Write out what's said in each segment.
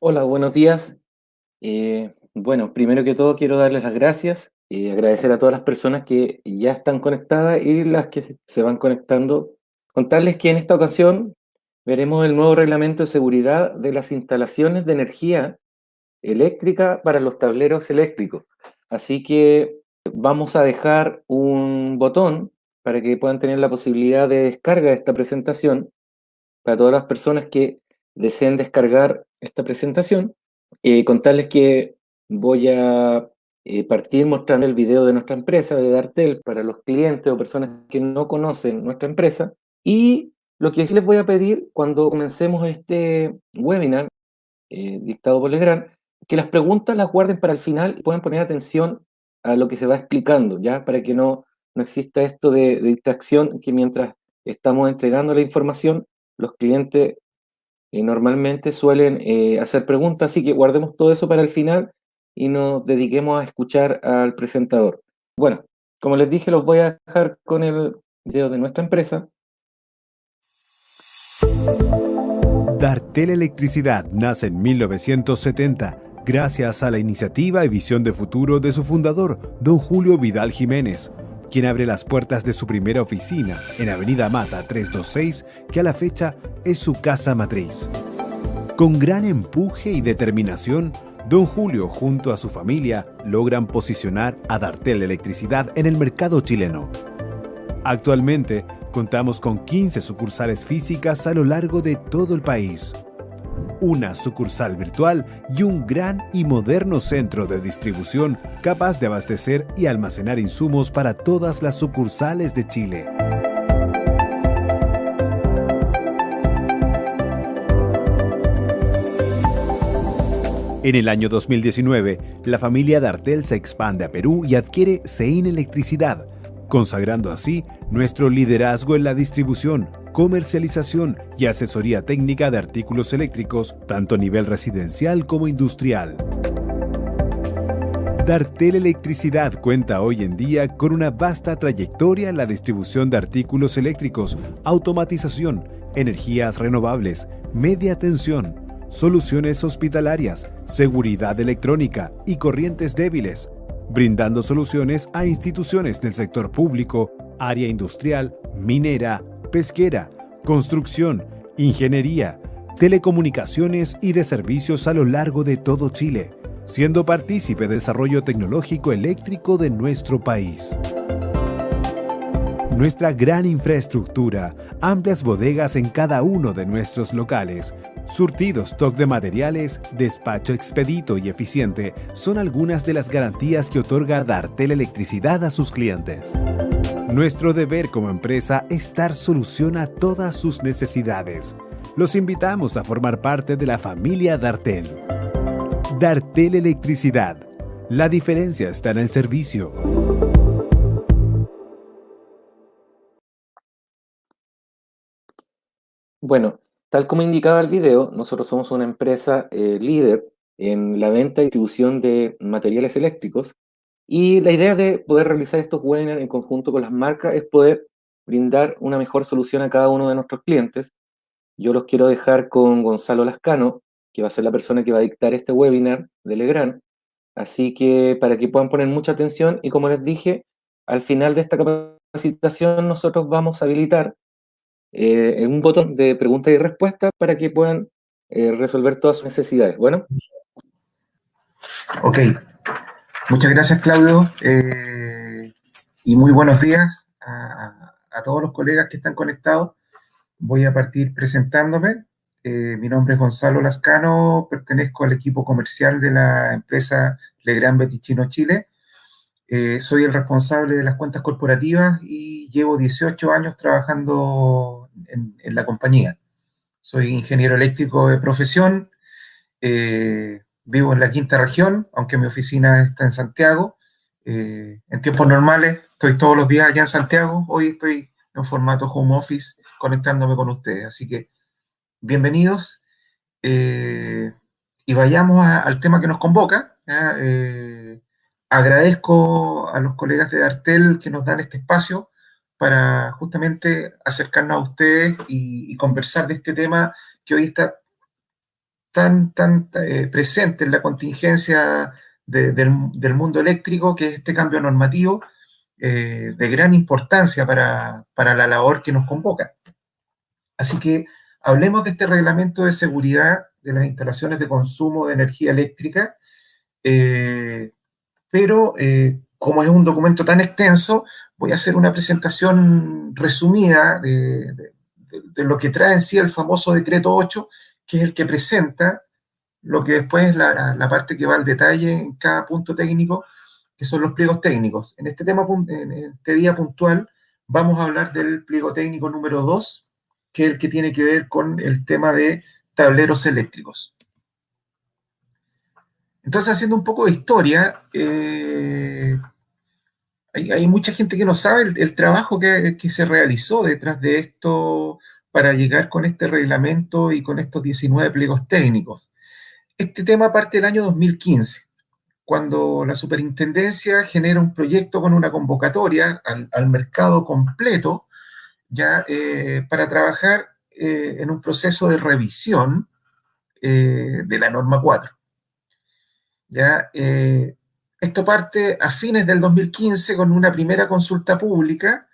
Hola, buenos días. Bueno, primero que todo quiero darles las gracias y agradecer a todas las personas que ya están conectadas y las que se van conectando. Contarles que en esta ocasión veremos el nuevo reglamento de seguridad de las instalaciones de energía eléctrica para los tableros eléctricos. Así que vamos a dejar un botón para que puedan tener la posibilidad de descarga de esta presentación para todas las personas que deseen descargar esta presentación. Contarles que voy a partir mostrando el video de nuestra empresa, de Dartel, para los clientes o personas que no conocen nuestra empresa. Y lo que sí les voy a pedir cuando comencemos este webinar dictado por Legrand, que las preguntas las guarden para el final y puedan poner atención a lo que se va explicando, ¿ya? Para que no exista esto de distracción, que mientras estamos entregando la información, los clientes normalmente suelen hacer preguntas, así que guardemos todo eso para el final y nos dediquemos a escuchar al presentador. Bueno, como les dije, los voy a dejar con el video de nuestra empresa. Dartel Electricidad nace en 1970 gracias a la iniciativa y visión de futuro de su fundador, don Julio Vidal Jiménez, quien abre las puertas de su primera oficina en Avenida Mata 326, que a la fecha es su casa matriz. Con gran empuje y determinación, don Julio junto a su familia logran posicionar a Dartel Electricidad en el mercado chileno. Actualmente, contamos con 15 sucursales físicas a lo largo de todo el país, una sucursal virtual y un gran y moderno centro de distribución capaz de abastecer y almacenar insumos para todas las sucursales de Chile. En el año 2019, la familia Dartel se expande a Perú y adquiere CEIN Electricidad, consagrando así nuestro liderazgo en la distribución, comercialización y asesoría técnica de artículos eléctricos, tanto a nivel residencial como industrial. Dartel Electricidad cuenta hoy en día con una vasta trayectoria en la distribución de artículos eléctricos, automatización, energías renovables, media tensión, soluciones hospitalarias, seguridad electrónica y corrientes débiles, brindando soluciones a instituciones del sector público, área industrial, minera, pesquera, construcción, ingeniería, telecomunicaciones y de servicios a lo largo de todo Chile, siendo partícipe del desarrollo tecnológico eléctrico de nuestro país. Nuestra gran infraestructura, amplias bodegas en cada uno de nuestros locales, surtido stock de materiales, despacho expedito y eficiente son algunas de las garantías que otorga Dartel Electricidad a sus clientes. Nuestro deber como empresa es dar solución a todas sus necesidades. Los invitamos a formar parte de la familia Dartel. Dartel Electricidad. La diferencia está en el servicio. Bueno, tal como indicaba el video, nosotros somos una empresa líder en la venta y distribución de materiales eléctricos y la idea de poder realizar estos webinars en conjunto con las marcas es poder brindar una mejor solución a cada uno de nuestros clientes. Yo los quiero dejar con Gonzalo Lascano, que va a ser la persona que va a dictar este webinar de Legrand, así que para que puedan poner mucha atención y como les dije, al final de esta capacitación nosotros vamos a habilitar un botón de pregunta y respuesta para que puedan resolver todas sus necesidades. Bueno. Ok, muchas gracias Claudio y muy buenos días a todos los colegas que están conectados. Voy a partir presentándome. Mi nombre es Gonzalo Lascano, pertenezco al equipo comercial de la empresa Legrand Betichino Chile. Soy el responsable de las cuentas corporativas y llevo 18 años trabajando en la compañía. Soy ingeniero eléctrico de profesión, vivo en la quinta región, aunque mi oficina está en Santiago. En tiempos normales estoy todos los días allá en Santiago. Hoy estoy en formato home office conectándome con ustedes. Así que bienvenidos y vayamos al tema que nos convoca. Agradezco a los colegas de Dartel que nos dan este espacio para justamente acercarnos a ustedes y conversar de este tema que hoy está presente en la contingencia del mundo eléctrico, que es este cambio normativo de gran importancia para la labor que nos convoca. Así que hablemos de este reglamento de seguridad de las instalaciones de consumo de energía eléctrica, pero como es un documento tan extenso, voy a hacer una presentación resumida de lo que trae en sí el famoso decreto 8, que es el que presenta lo que después es la parte que va al detalle en cada punto técnico, que son los pliegos técnicos. En este tema, en este día puntual, vamos a hablar del pliego técnico número 2, que es el que tiene que ver con el tema de tableros eléctricos. Entonces, haciendo un poco de historia, hay mucha gente que no sabe el trabajo que se realizó detrás de esto para llegar con este reglamento y con estos 19 pliegos técnicos. Este tema parte del año 2015, cuando la superintendencia genera un proyecto con una convocatoria al mercado completo, ya para trabajar en un proceso de revisión de la norma 4. ¿Ya? Esto parte a fines del 2015 con una primera consulta pública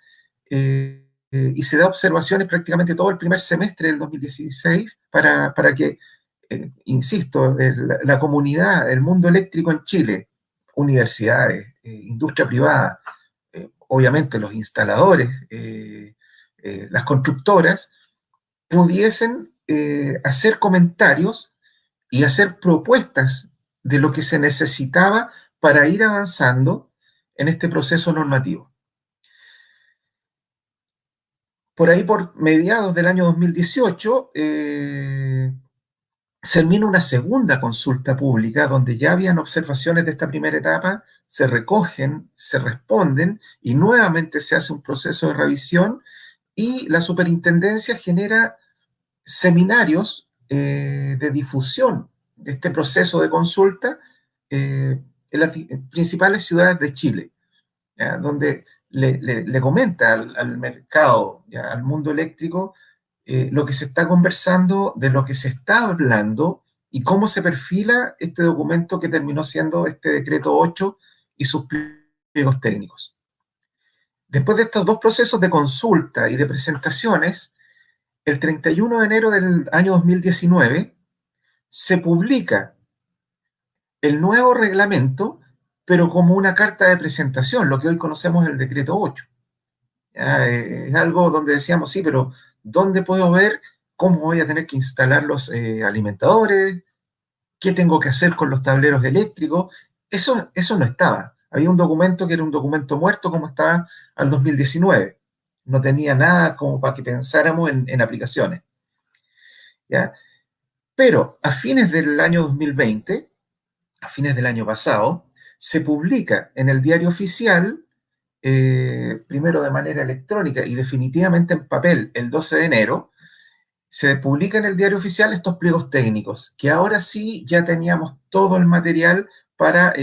y se da observaciones prácticamente todo el primer semestre del 2016 para que, insisto, la comunidad, el mundo eléctrico en Chile, universidades, industria privada, obviamente los instaladores, las constructoras, pudiesen hacer comentarios y hacer propuestas de lo que se necesitaba para ir avanzando en este proceso normativo. Por ahí, por mediados del año 2018, se termina una segunda consulta pública donde ya habían observaciones de esta primera etapa, se recogen, se responden y nuevamente se hace un proceso de revisión y la superintendencia genera seminarios de difusión de este proceso de consulta en las principales ciudades de Chile, ¿ya? Donde le comenta al mercado, ¿ya? Al mundo eléctrico, lo que se está conversando, de lo que se está hablando y cómo se perfila este documento que terminó siendo este decreto 8 y sus pliegos técnicos. Después de estos dos procesos de consulta y de presentaciones, el 31 de enero del año 2019 se publica el nuevo reglamento, pero como una carta de presentación, lo que hoy conocemos el decreto 8. Es algo donde decíamos, sí, pero ¿dónde puedo ver cómo voy a tener que instalar los alimentadores? ¿Qué tengo que hacer con los tableros eléctricos? Eso no estaba. Había un documento que era un documento muerto como estaba al 2019. No tenía nada como para que pensáramos en aplicaciones. ¿Ya? Pero a fines del año 2020, a fines del año pasado, se publica en el diario oficial, primero de manera electrónica y definitivamente en papel el 12 de enero, se publica en el diario oficial estos pliegos técnicos, que ahora sí ya teníamos todo el material para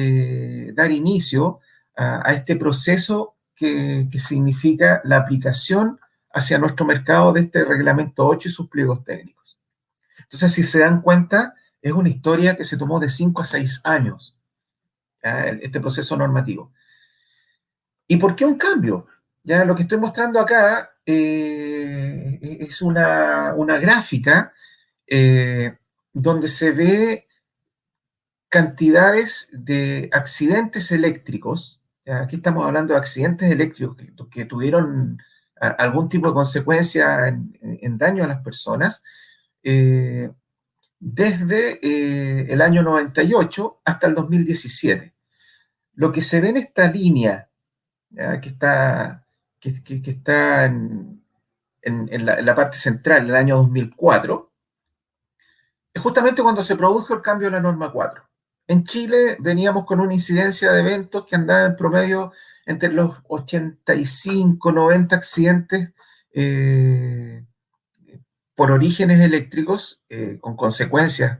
dar inicio a este proceso que significa la aplicación hacia nuestro mercado de este reglamento 8 y sus pliegos técnicos. Entonces, si se dan cuenta, es una historia que se tomó de 5 a 6 años, este proceso normativo. ¿Y por qué un cambio? Ya lo que estoy mostrando acá es una gráfica donde se ve cantidades de accidentes eléctricos. Aquí estamos hablando de accidentes eléctricos que tuvieron algún tipo de consecuencia en daño a las personas desde el año 98 hasta el 2017. Lo que se ve en esta línea, que está en la parte central, en el año 2004, es justamente cuando se produjo el cambio de la norma 4. En Chile veníamos con una incidencia de eventos que andaba en promedio entre los 85, 90 accidentes por orígenes eléctricos, con consecuencias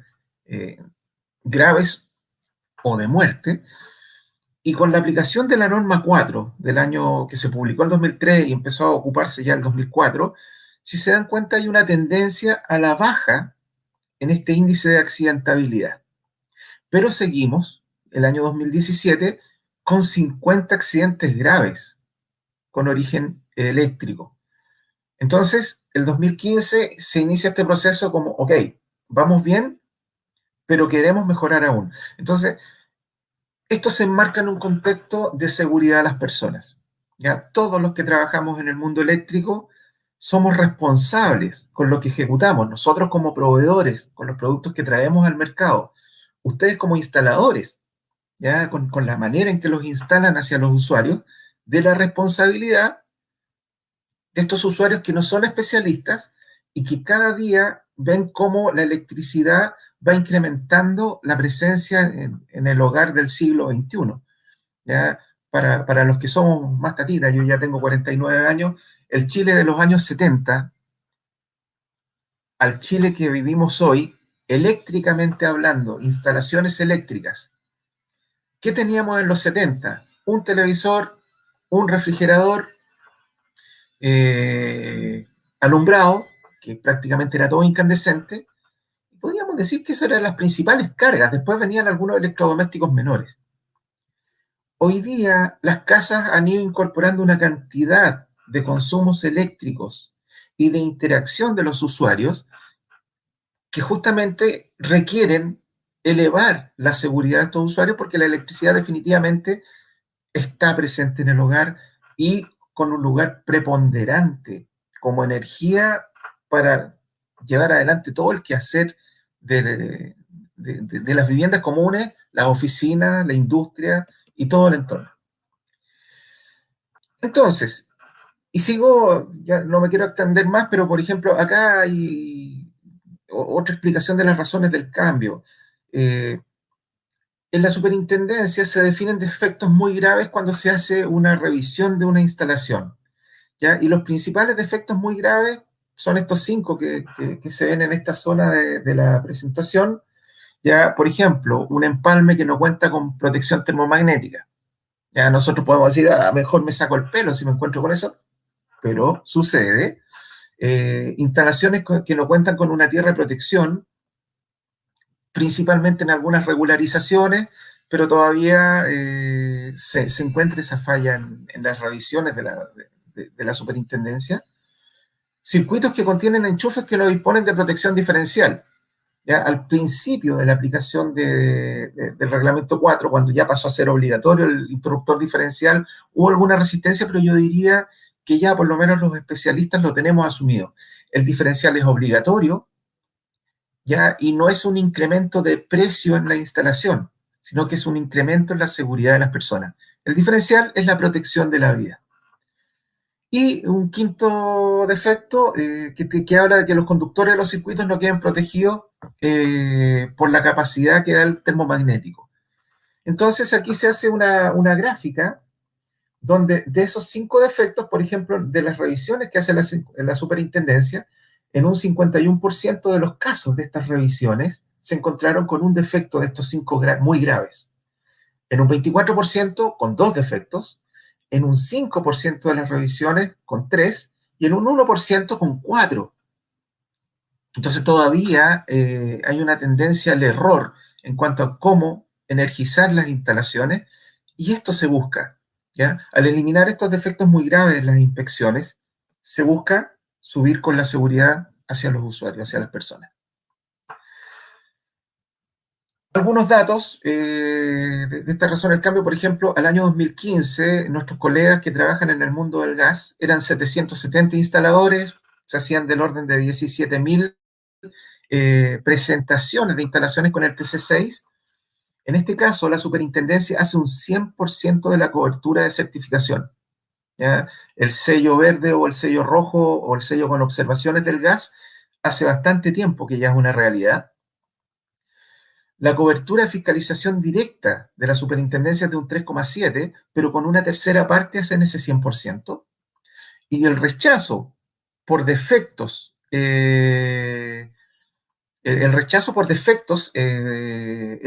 graves o de muerte. Y con la aplicación de la norma 4 del año que se publicó en 2003 y empezó a ocuparse ya en 2004, si se dan cuenta hay una tendencia a la baja en este índice de accidentabilidad. Pero seguimos, el año 2017, con 50 accidentes graves con origen eléctrico. Entonces, el 2015 se inicia este proceso como, ok, vamos bien, pero queremos mejorar aún. Entonces, esto se enmarca en un contexto de seguridad de las personas. ¿Ya? Todos los que trabajamos en el mundo eléctrico somos responsables con lo que ejecutamos, nosotros como proveedores, con los productos que traemos al mercado, ustedes como instaladores, ¿ya? Con la manera en que los instalan hacia los usuarios, de la responsabilidad de estos usuarios que no son especialistas y que cada día ven cómo la electricidad va incrementando la presencia en el hogar del siglo XXI. ¿Ya? Para los que somos más tatitas, yo ya tengo 49 años, el Chile de los años 70 al Chile que vivimos hoy, eléctricamente hablando, instalaciones eléctricas. ¿Qué teníamos en los 70? Un televisor, un refrigerador, alumbrado, que prácticamente era todo incandescente. Podríamos decir que esas eran las principales cargas. Después venían algunos electrodomésticos menores. Hoy día las casas han ido incorporando una cantidad de consumos eléctricos y de interacción de los usuarios que justamente requieren elevar la seguridad de estos usuarios porque la electricidad definitivamente está presente en el hogar y con un lugar preponderante como energía para llevar adelante todo el quehacer de las viviendas comunes, las oficinas, la industria y todo el entorno. Entonces, y sigo, ya no me quiero extender más, pero por ejemplo, acá hay otra explicación de las razones del cambio. En la superintendencia se definen defectos muy graves cuando se hace una revisión de una instalación, ¿ya? Y los principales defectos muy graves son estos 5 que se ven en esta zona de la presentación. Ya, por ejemplo, un empalme que no cuenta con protección termomagnética. Ya nosotros podemos decir, mejor me saco el pelo si me encuentro con eso, pero sucede. Instalaciones que no cuentan con una tierra de protección, principalmente en algunas regularizaciones, pero todavía se encuentra esa falla en las revisiones de la superintendencia. Circuitos que contienen enchufes que no disponen de protección diferencial. ¿Ya? Al principio de la aplicación del reglamento 4, cuando ya pasó a ser obligatorio el interruptor diferencial, hubo alguna resistencia, pero yo diría que ya por lo menos los especialistas lo tenemos asumido. El diferencial es obligatorio, ¿ya? Y no es un incremento de precio en la instalación, sino que es un incremento en la seguridad de las personas. El diferencial es la protección de la vida. Y un quinto defecto que habla de que los conductores de los circuitos no queden protegidos por la capacidad que da el termomagnético. Entonces aquí se hace una gráfica donde de esos 5 defectos, por ejemplo, de las revisiones que hace la superintendencia, en un 51% de los casos de estas revisiones se encontraron con un defecto de estos 5 muy graves. En un 24% con 2 defectos, en un 5% de las revisiones con 3 y en un 1% con 4. Entonces todavía hay una tendencia al error en cuanto a cómo energizar las instalaciones y esto se busca, ¿ya? Al eliminar estos defectos muy graves en las inspecciones, se busca subir con la seguridad hacia los usuarios, hacia las personas. Algunos datos de esta razón del cambio, por ejemplo, al año 2015, nuestros colegas que trabajan en el mundo del gas eran 770 instaladores, se hacían del orden de 17.000 presentaciones de instalaciones con el TC6. En este caso, la superintendencia hace un 100% de la cobertura de certificación. ¿Ya? El sello verde o el sello rojo o el sello con observaciones del gas hace bastante tiempo que ya es una realidad. La cobertura de fiscalización directa de la superintendencia es de un 3,7, pero con una tercera parte hacen ese 100%. Y el rechazo por defectos, es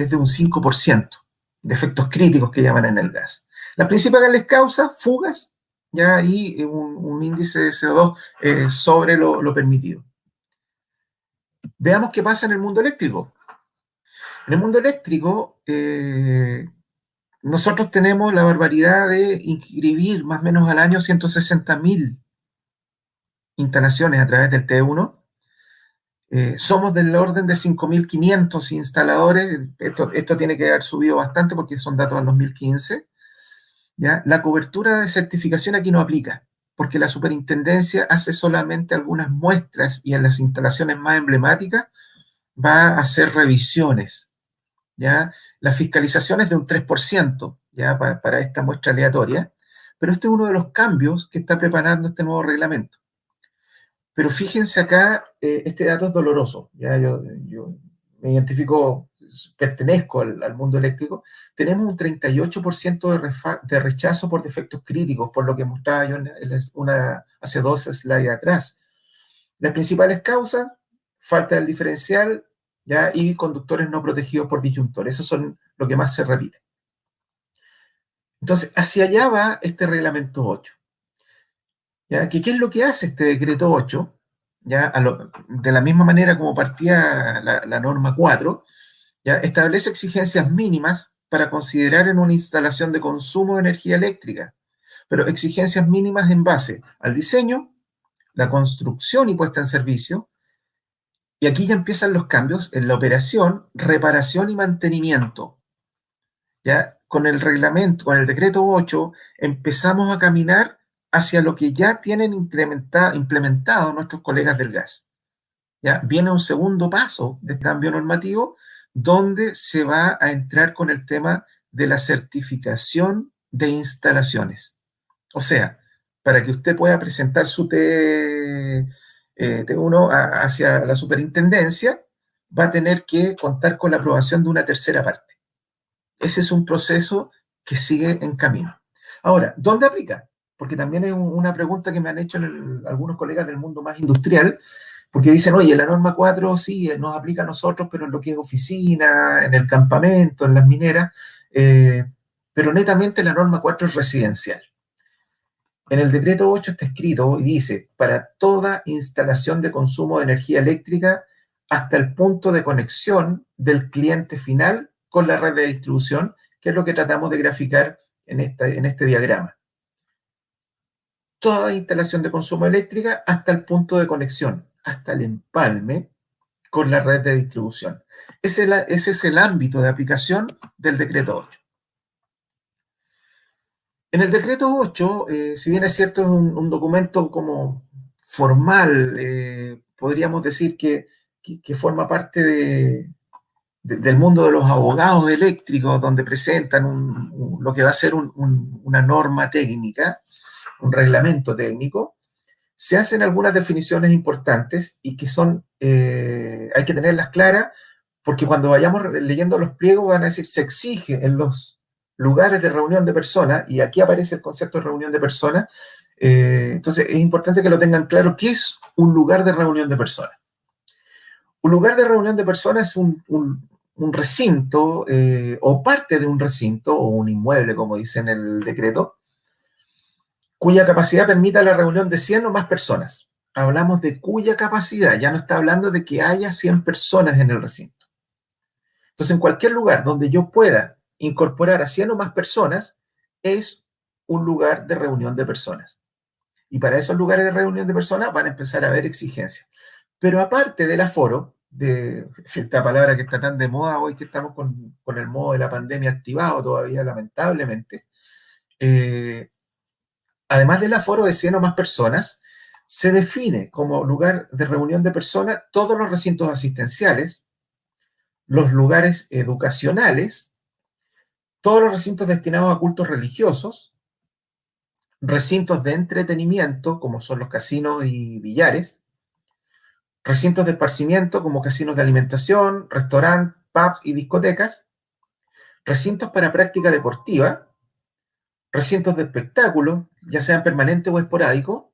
de un 5%, defectos críticos que llaman en el gas. Las principales causas, fugas, ¿ya? Y un índice de CO2 sobre lo permitido. Veamos qué pasa en el mundo eléctrico. En el mundo eléctrico, nosotros tenemos la barbaridad de inscribir más o menos al año 160.000 instalaciones a través del T1. Somos del orden de 5.500 instaladores. Esto tiene que haber subido bastante porque son datos del 2015. ¿Ya? La cobertura de certificación aquí no aplica, porque la superintendencia hace solamente algunas muestras y en las instalaciones más emblemáticas va a hacer revisiones. ¿Ya? La fiscalización es de un 3%, ¿ya? Para esta muestra aleatoria, pero este es uno de los cambios que está preparando este nuevo reglamento. Pero fíjense acá, este dato es doloroso, ¿ya? Yo me identifico, pertenezco al mundo eléctrico. Tenemos un 38% de rechazo por defectos críticos, por lo que mostraba yo hace 12 slides atrás. Las principales causas: falta del diferencial, ¿ya? Y conductores no protegidos por disyuntor. Esos son lo que más se repite. Entonces, hacia allá va este reglamento 8. ¿Ya? ¿Qué es lo que hace este decreto 8? ¿Ya? De la misma manera como partía la norma 4, ¿ya? Establece exigencias mínimas para considerar en una instalación de consumo de energía eléctrica, pero exigencias mínimas en base al diseño, la construcción y puesta en servicio, y aquí ya empiezan los cambios en la operación, reparación y mantenimiento. ¿Ya? Con el reglamento, con el decreto 8, empezamos a caminar hacia lo que ya tienen implementado nuestros colegas del gas. ¿Ya? Viene un segundo paso de cambio normativo donde se va a entrar con el tema de la certificación de instalaciones. O sea, para que usted pueda presentar su T1 hacia la superintendencia, va a tener que contar con la aprobación de una tercera parte. Ese es un proceso que sigue en camino. Ahora, ¿dónde aplica? Porque también es una pregunta que me han hecho algunos colegas del mundo más industrial, porque dicen, oye, la norma 4 sí nos aplica a nosotros, pero en lo que es oficina, en el campamento, en las mineras, pero netamente la norma 4 es residencial. En el decreto 8 está escrito y dice, para toda instalación de consumo de energía eléctrica hasta el punto de conexión del cliente final con la red de distribución, que es lo que tratamos de graficar en este diagrama. Toda instalación de consumo eléctrica hasta el punto de conexión, hasta el empalme con la red de distribución. Ese es el ámbito de aplicación del decreto 8. En el decreto 8, si bien es cierto, es un documento como formal, podríamos decir que forma parte del mundo de los abogados eléctricos, donde presentan lo que va a ser una norma técnica, un reglamento técnico. Se hacen algunas definiciones importantes y que hay que tenerlas claras, porque cuando vayamos leyendo los pliegos van a decir, se exige en los lugares de reunión de personas, y aquí aparece el concepto de reunión de personas. Entonces es importante que lo tengan claro. ¿Qué es un lugar de reunión de personas? Un lugar de reunión de personas es un recinto o parte de un recinto o un inmueble, como dice en el decreto, cuya capacidad permita la reunión de 100 o más personas. Hablamos de cuya capacidad, ya no está hablando de que haya 100 personas en el recinto. Entonces, en cualquier lugar donde yo pueda incorporar a 100 o más personas, es un lugar de reunión de personas. Y para esos lugares de reunión de personas van a empezar a haber exigencias. Pero aparte del aforo, de esta palabra que está tan de moda hoy, que estamos con el modo de la pandemia activado todavía, lamentablemente, además del aforo de 100 o más personas, se define como lugar de reunión de personas todos los recintos asistenciales, los lugares educacionales, todos los recintos destinados a cultos religiosos, recintos de entretenimiento, como son los casinos y billares, recintos de esparcimiento, como casinos de alimentación, restaurantes, pubs y discotecas, recintos para práctica deportiva, recintos de espectáculo, ya sean permanentes o esporádicos,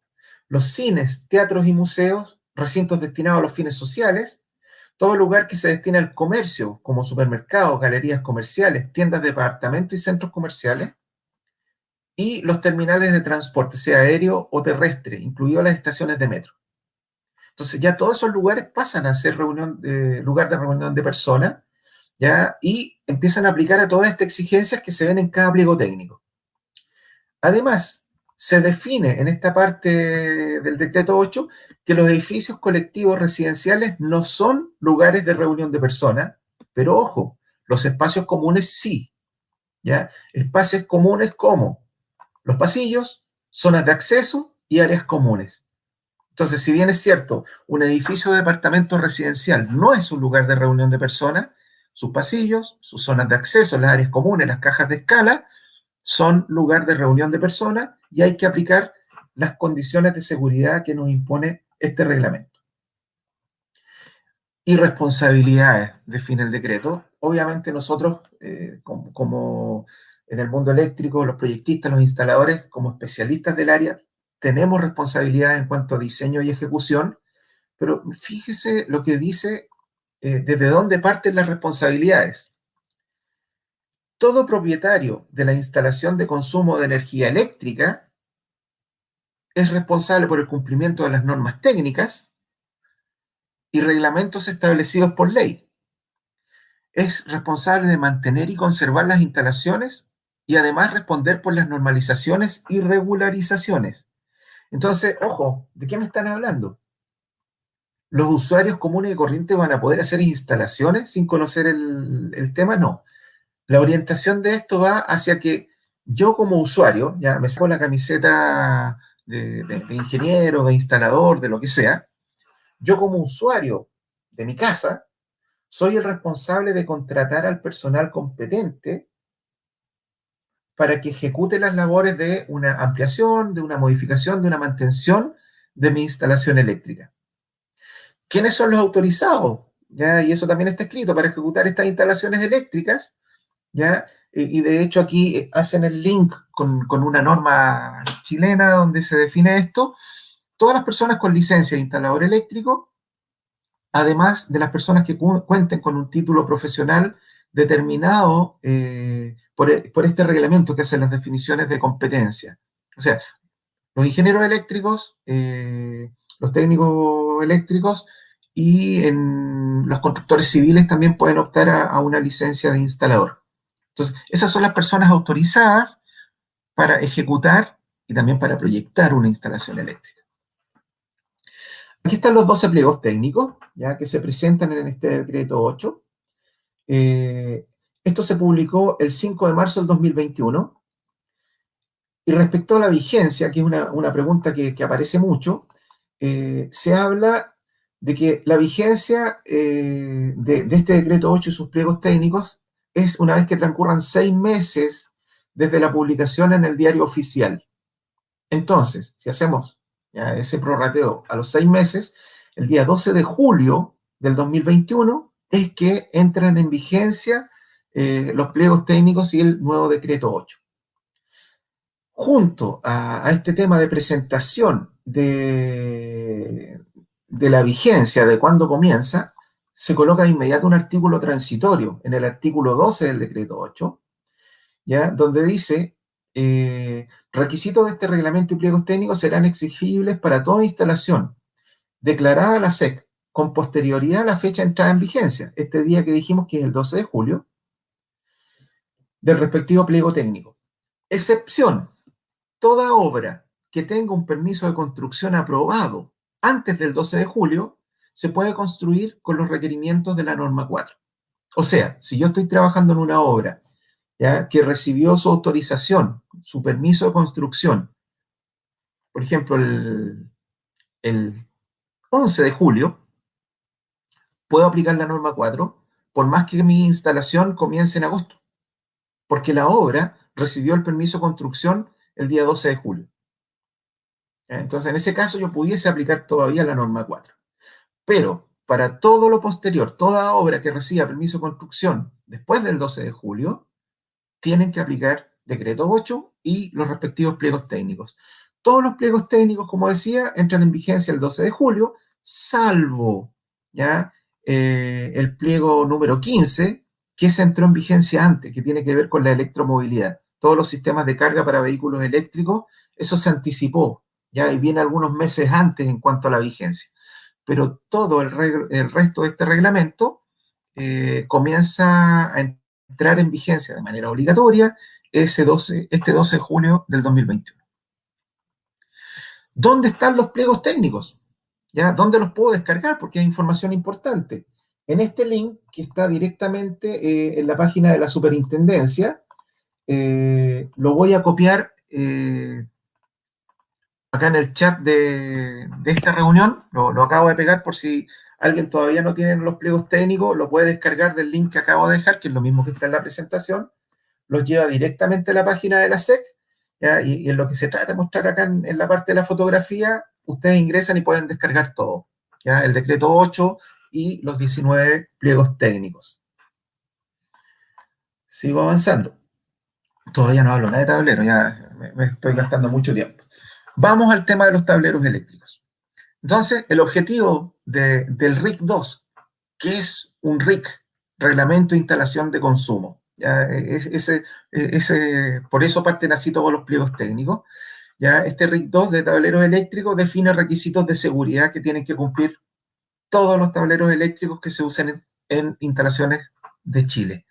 los cines, teatros y museos, recintos destinados a los fines sociales, todo lugar que se destina al comercio, como supermercados, galerías comerciales, tiendas de departamento y centros comerciales, y los terminales de transporte, sea aéreo o terrestre, incluidas las estaciones de metro. Entonces ya todos esos lugares pasan a ser lugar de reunión de personas, ¿ya? Y empiezan a aplicar a todas estas exigencias que se ven en cada pliego técnico. Además, se define en esta parte del decreto 8 que los edificios colectivos residenciales no son lugares de reunión de personas, pero ojo, los espacios comunes sí, ¿ya? Espacios comunes como los pasillos, zonas de acceso y áreas comunes. Entonces, si bien es cierto, un edificio de departamento residencial no es un lugar de reunión de personas, sus pasillos, sus zonas de acceso, las áreas comunes, las cajas de escala, son lugar de reunión de personas y hay que aplicar las condiciones de seguridad que nos impone este reglamento. Y responsabilidades define el decreto. Obviamente nosotros, como en el mundo eléctrico, los proyectistas, los instaladores, como especialistas del área, tenemos responsabilidad en cuanto a diseño y ejecución, pero fíjese lo que dice, desde dónde parten las responsabilidades. Todo propietario de la instalación de consumo de energía eléctrica es responsable por el cumplimiento de las normas técnicas y reglamentos establecidos por ley. Es responsable de mantener y conservar las instalaciones y además responder por las normalizaciones y regularizaciones. Entonces, ojo, ¿de qué me están hablando? ¿Los usuarios comunes y corrientes van a poder hacer instalaciones sin conocer el tema? No. La orientación de esto va hacia que yo como usuario, ya me saco la camiseta de ingeniero, de instalador, de lo que sea, yo como usuario de mi casa, soy el responsable de contratar al personal competente para que ejecute las labores de una ampliación, de una modificación, de una mantención de mi instalación eléctrica. ¿Quiénes son los autorizados? ¿Ya? Y eso también está escrito para ejecutar estas instalaciones eléctricas, ¿ya? Y de hecho aquí hacen el link con una norma chilena donde se define esto. Todas las personas con licencia de instalador eléctrico, además de las personas que cuenten con un título profesional determinado por este reglamento que hace las definiciones de competencia. O sea, los ingenieros eléctricos, los técnicos eléctricos y los constructores civiles también pueden optar a una licencia de instalador. Entonces, esas son las personas autorizadas para ejecutar y también para proyectar una instalación eléctrica. Aquí están los 12 pliegos técnicos, ya que se presentan en este decreto 8. Esto se publicó el 5 de marzo del 2021. Y respecto a la vigencia, que es una pregunta que aparece mucho, se habla de que la vigencia de este decreto 8 y sus pliegos técnicos es una vez que transcurran 6 meses desde la publicación en el diario oficial. Entonces, si hacemos ya ese prorrateo a los 6 meses, el día 12 de julio del 2021 es que entran en vigencia los pliegos técnicos y el nuevo decreto 8. Junto a este tema de presentación de la vigencia, de cuándo comienza, se coloca de inmediato un artículo transitorio en el artículo 12 del decreto 8, ¿ya? Donde dice, requisitos de este reglamento y pliegos técnicos serán exigibles para toda instalación declarada a la SEC con posterioridad a la fecha de entrada en vigencia, este día que dijimos que es el 12 de julio, del respectivo pliego técnico. Excepción, toda obra que tenga un permiso de construcción aprobado antes del 12 de julio se puede construir con los requerimientos de la norma 4. O sea, si yo estoy trabajando en una obra, ¿ya?, que recibió su autorización, su permiso de construcción, por ejemplo, el 11 de julio, puedo aplicar la norma 4 por más que mi instalación comience en agosto, porque la obra recibió el permiso de construcción el día 12 de julio. Entonces, en ese caso, yo pudiese aplicar todavía la norma 4. Pero para todo lo posterior, toda obra que reciba permiso de construcción después del 12 de julio, tienen que aplicar decreto 8 y los respectivos pliegos técnicos. Todos los pliegos técnicos, como decía, entran en vigencia el 12 de julio, salvo ¿ya? El pliego número 15, que se entró en vigencia antes, que tiene que ver con la electromovilidad. Todos los sistemas de carga para vehículos eléctricos, eso se anticipó, ¿ya? Y viene algunos meses antes en cuanto a la vigencia. pero todo el resto de este reglamento comienza a entrar en vigencia de manera obligatoria este 12 de junio del 2021. ¿Dónde están los pliegos técnicos? ¿Ya? ¿Dónde los puedo descargar? Porque es información importante. En este link que está directamente en la página de la superintendencia, lo voy a copiar acá en el chat de esta reunión, lo acabo de pegar por si alguien todavía no tiene los pliegos técnicos, lo puede descargar del link que acabo de dejar, que es lo mismo que está en la presentación, los lleva directamente a la página de la SEC, ¿ya? Y en lo que se trata de mostrar acá en la parte de la fotografía, ustedes ingresan y pueden descargar todo, ¿ya? El decreto 8 y los 19 pliegos técnicos. Sigo avanzando. Todavía no hablo nada de tablero, ya me estoy gastando mucho tiempo. Vamos al tema de los tableros eléctricos. Entonces, el objetivo del RIC 2, que es un RIC, Reglamento de Instalación de Consumo, ¿ya? Por eso parten así todos los pliegos técnicos. ¿Ya? Este RIC 2 de tableros eléctricos define requisitos de seguridad que tienen que cumplir todos los tableros eléctricos que se usan en instalaciones de Chile.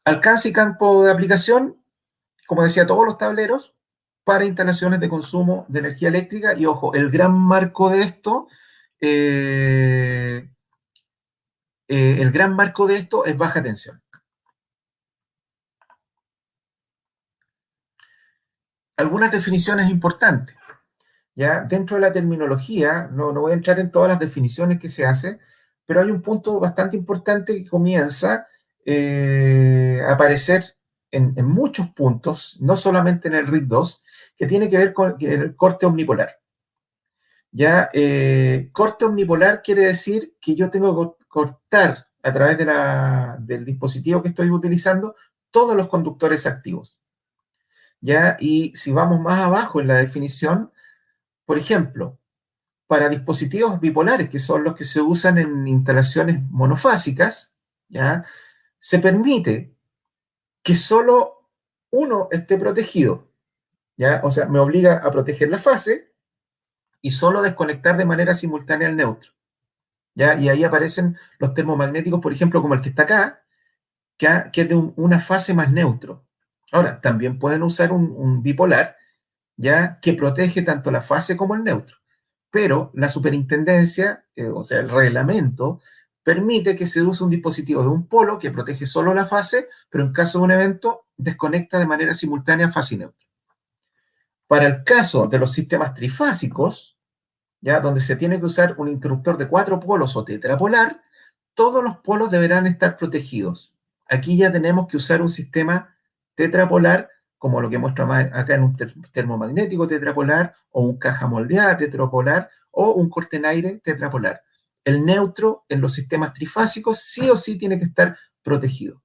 Alcance y campo de aplicación, como decía, todos los tableros para instalaciones de consumo de energía eléctrica. Y ojo, el gran marco de esto, es baja tensión. Algunas definiciones importantes. ¿Ya? Dentro de la terminología, no voy a entrar en todas las definiciones que se hace, pero hay un punto bastante importante que comienza a aparecer en muchos puntos, no solamente en el RIC 2, que tiene que ver con el corte omnipolar. ¿Ya? Corte omnipolar quiere decir que yo tengo que cortar a través del dispositivo que estoy utilizando todos los conductores activos. ¿Ya? Y si vamos más abajo en la definición, por ejemplo, para dispositivos bipolares, que son los que se usan en instalaciones monofásicas, ¿ya? Se permite que solo uno esté protegido, ¿ya? O sea, me obliga a proteger la fase y solo desconectar de manera simultánea el neutro, ¿ya? Y ahí aparecen los termomagnéticos, por ejemplo, como el que está acá, que es de una fase más neutro. Ahora, también pueden usar un bipolar, ¿ya? Que protege tanto la fase como el neutro. Pero la superintendencia, o sea, el reglamento, permite que se use un dispositivo de un polo que protege solo la fase, pero en caso de un evento, desconecta de manera simultánea fase y neutro. Para el caso de los sistemas trifásicos, ¿ya? Donde se tiene que usar un interruptor de 4 polos o tetrapolar, todos los polos deberán estar protegidos. Aquí ya tenemos que usar un sistema tetrapolar, como lo que muestro acá en un termomagnético tetrapolar, o un caja moldeada tetrapolar, o un corte en aire tetrapolar. El neutro en los sistemas trifásicos sí o sí tiene que estar protegido.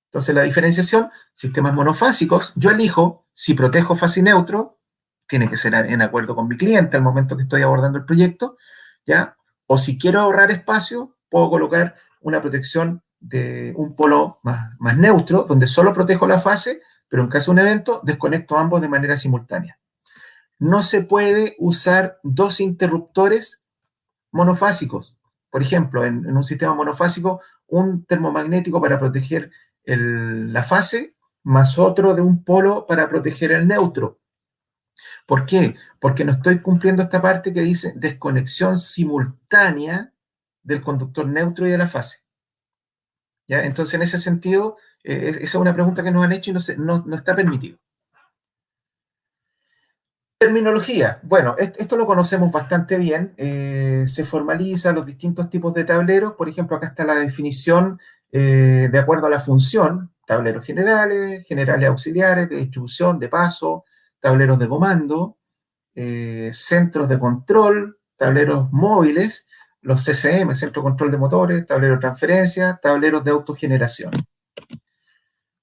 Entonces la diferenciación, sistemas monofásicos, yo elijo si protejo fase y neutro, tiene que ser en acuerdo con mi cliente al momento que estoy abordando el proyecto, ¿ya? O si quiero ahorrar espacio, puedo colocar una protección de un polo más neutro, donde solo protejo la fase, pero en caso de un evento, desconecto ambos de manera simultánea. No se puede usar dos interruptores monofásicos. Por ejemplo, en un sistema monofásico, un termomagnético para proteger la fase, más otro de un polo para proteger el neutro. ¿Por qué? Porque no estoy cumpliendo esta parte que dice desconexión simultánea del conductor neutro y de la fase. ¿Ya? Entonces, en ese sentido, esa es una pregunta que nos han hecho y no está permitido. Terminología. Bueno, esto lo conocemos bastante bien. Se formaliza los distintos tipos de tableros. Por ejemplo, acá está la definición de acuerdo a la función. Tableros generales, generales auxiliares, de distribución, de paso, tableros de comando, centros de control, tableros móviles, los CCM, centro de control de motores, tableros de transferencia, tableros de autogeneración.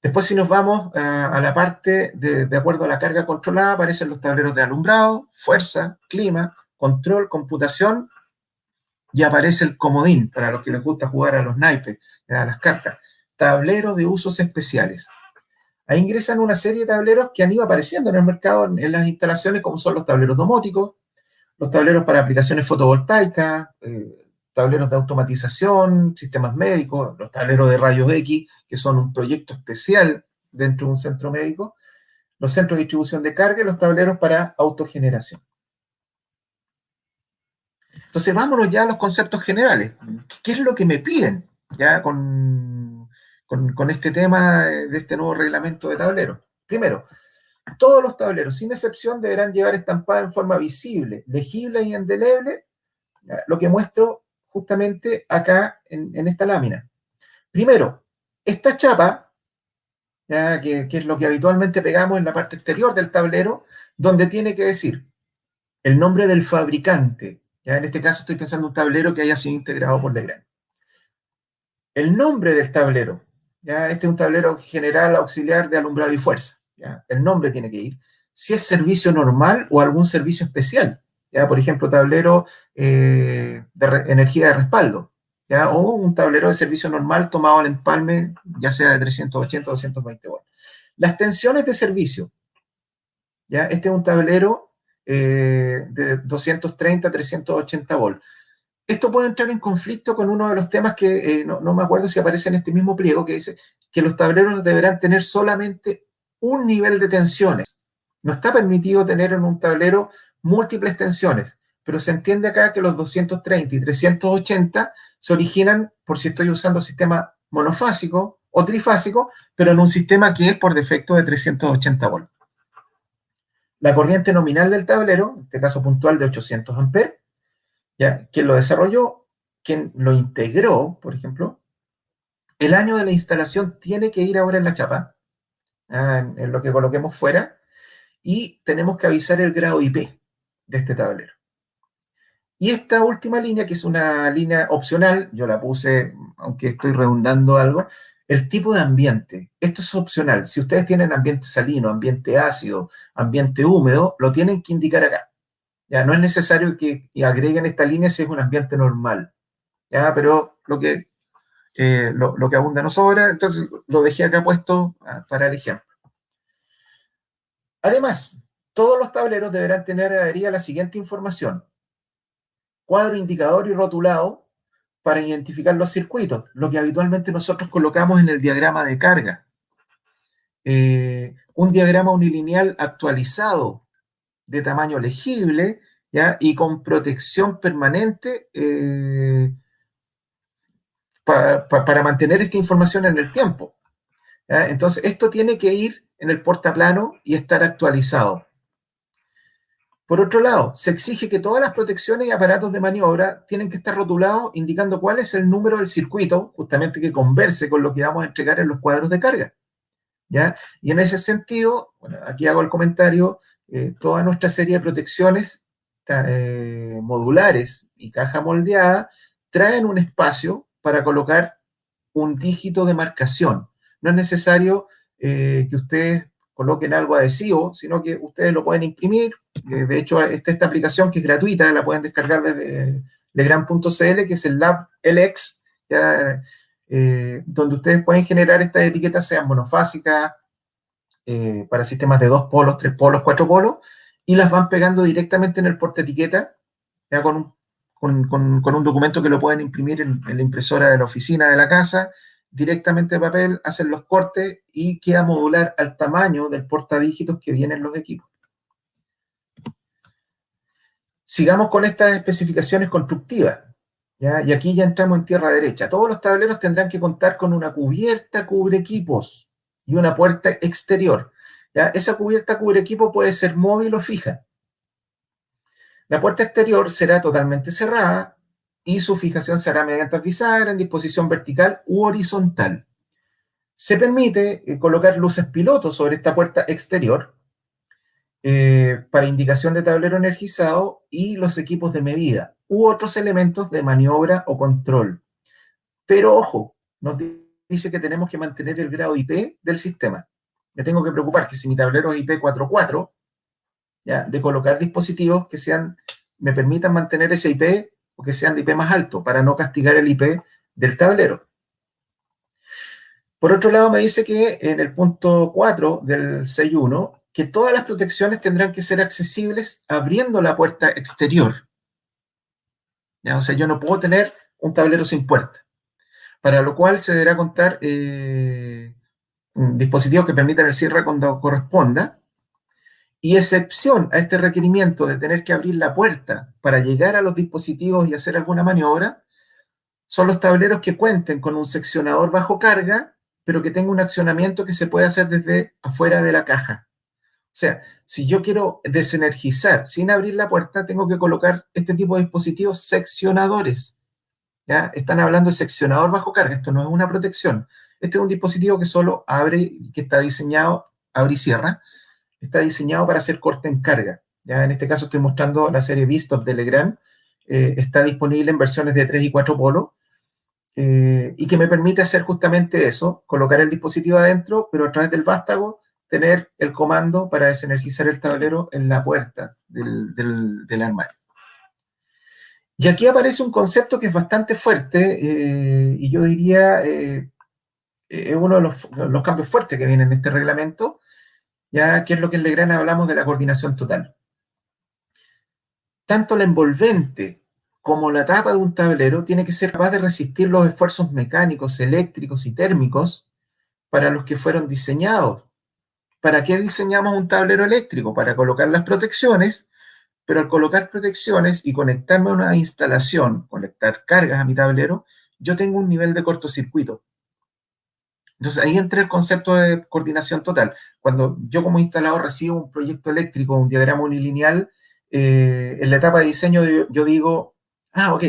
Después, si nos vamos a la parte de acuerdo a la carga controlada, aparecen los tableros de alumbrado, fuerza, clima, control, computación, y aparece el comodín, para los que les gusta jugar a los naipes, a las cartas. Tableros de usos especiales. Ahí ingresan una serie de tableros que han ido apareciendo en el mercado, en las instalaciones, como son los tableros domóticos, los tableros para aplicaciones fotovoltaicas, tableros de automatización, sistemas médicos, los tableros de rayos X, que son un proyecto especial dentro de un centro médico, los centros de distribución de carga y los tableros para autogeneración. Entonces, vámonos ya a los conceptos generales. ¿Qué es lo que me piden ya con este tema de este nuevo reglamento de tableros? Primero, todos los tableros, sin excepción, deberán llevar estampada en forma visible, legible y indeleble, lo que muestro justamente acá en esta lámina. Primero, esta chapa, ¿ya? Que es lo que habitualmente pegamos en la parte exterior del tablero, donde tiene que decir el nombre del fabricante. ¿Ya? En este caso estoy pensando en un tablero que haya sido integrado por Legrand. El nombre del tablero. ¿Ya? Este es un tablero general auxiliar de alumbrado y fuerza. ¿Ya? El nombre tiene que ir. Si es servicio normal o algún servicio especial. ¿Ya? Por ejemplo, tablero de energía de respaldo. ¿Ya? O un tablero de servicio normal tomado al empalme, ya sea de 380 o 220 volts. Las tensiones de servicio. ¿Ya? Este es un tablero de 230 a 380 volts. Esto puede entrar en conflicto con uno de los temas que no me acuerdo si aparece en este mismo pliego, que dice que los tableros deberán tener solamente un nivel de tensiones. No está permitido tener en un tablero múltiples tensiones, pero se entiende acá que los 230 y 380 se originan por si estoy usando sistema monofásico o trifásico, pero en un sistema que es por defecto de 380 volts. La corriente nominal del tablero, en este caso puntual de 800 amperes, ¿ya? Quien lo desarrolló, quien lo integró, por ejemplo, el año de la instalación tiene que ir ahora en la chapa, en lo que coloquemos fuera, y tenemos que avisar el grado IP de este tablero. Y esta última línea, que es una línea opcional, yo la puse, aunque estoy redundando algo, el tipo de ambiente. Esto es opcional. Si ustedes tienen ambiente salino, ambiente ácido, ambiente húmedo, lo tienen que indicar acá. Ya no es necesario que agreguen esta línea si es un ambiente normal. ¿Ya? Pero lo que abunda no sobra, entonces lo dejé acá puesto para el ejemplo. Además, todos los tableros deberán tener adherida la siguiente información: cuadro indicador y rotulado para identificar los circuitos, lo que habitualmente nosotros colocamos en el diagrama de carga. Un diagrama unilineal actualizado de tamaño legible, ¿ya? Y con protección permanente para mantener esta información en el tiempo. ¿Ya? Entonces, esto tiene que ir en el portaplano y estar actualizado. Por otro lado, se exige que todas las protecciones y aparatos de maniobra tienen que estar rotulados indicando cuál es el número del circuito, justamente que converse con lo que vamos a entregar en los cuadros de carga. ¿Ya? Y en ese sentido, bueno, aquí hago el comentario, toda nuestra serie de protecciones modulares y caja moldeada traen un espacio para colocar un dígito de marcación. No es necesario que ustedes coloquen algo adhesivo, sino que ustedes lo pueden imprimir. De hecho, esta aplicación que es gratuita, la pueden descargar desde legrand.cl, que es el Lab LX, ¿ya? Donde ustedes pueden generar estas etiquetas, sean monofásicas, para sistemas de 2 polos, 3 polos, 4 polos, y las van pegando directamente en el portaetiqueta, ya con un documento que lo pueden imprimir en la impresora de la oficina de la casa, directamente de papel, hacen los cortes y queda modular al tamaño del portadígitos que vienen los equipos. Sigamos con estas especificaciones constructivas, ¿ya? Y aquí ya entramos en tierra derecha. Todos los tableros tendrán que contar con una cubierta cubre equipos y una puerta exterior. ¿Ya? Esa cubierta cubre equipo puede ser móvil o fija. La puerta exterior será totalmente cerrada y su fijación se hará mediante bisagra en disposición vertical u horizontal. Se permite colocar luces piloto sobre esta puerta exterior para indicación de tablero energizado y los equipos de medida u otros elementos de maniobra o control. Pero ojo, nos dice que tenemos que mantener el grado IP del sistema. Me tengo que preocupar que si mi tablero es IP44, ¿ya? De colocar dispositivos que me permitan mantener ese IP o que sean de IP más alto para no castigar el IP del tablero. Por otro lado, me dice que en el punto 4 del 6.1 que todas las protecciones tendrán que ser accesibles abriendo la puerta exterior. ¿Ya? O sea, yo no puedo tener un tablero sin puerta, para lo cual se deberá contar dispositivos que permitan el cierre cuando corresponda, y excepción a este requerimiento de tener que abrir la puerta para llegar a los dispositivos y hacer alguna maniobra, son los tableros que cuenten con un seccionador bajo carga, pero que tenga un accionamiento que se puede hacer desde afuera de la caja. O sea, si yo quiero desenergizar sin abrir la puerta, tengo que colocar este tipo de dispositivos seccionadores. ¿Ya? Están hablando de seccionador bajo carga, esto no es una protección. Este es un dispositivo que solo abre, que está diseñado, abre y cierra, está diseñado para hacer corte en carga. ¿Ya? En este caso estoy mostrando la serie V-Stop de Legrand, está disponible en versiones de 3 y 4 polos, y que me permite hacer justamente eso, colocar el dispositivo adentro, pero a través del vástago tener el comando para desenergizar el tablero en la puerta del armario. Y aquí aparece un concepto que es bastante fuerte, y yo diría es uno de los cambios fuertes que vienen en este reglamento, ya que es lo que en Legrand hablamos de la coordinación total. Tanto la envolvente como la tapa de un tablero tiene que ser capaz de resistir los esfuerzos mecánicos, eléctricos y térmicos para los que fueron diseñados. ¿Para qué diseñamos un tablero eléctrico? Para colocar las protecciones, pero al colocar protecciones y conectarme a una instalación, conectar cargas a mi tablero, yo tengo un nivel de cortocircuito. Entonces ahí entra el concepto de coordinación total. Cuando yo como instalador recibo un proyecto eléctrico, un diagrama unilineal, en la etapa de diseño yo digo, ok,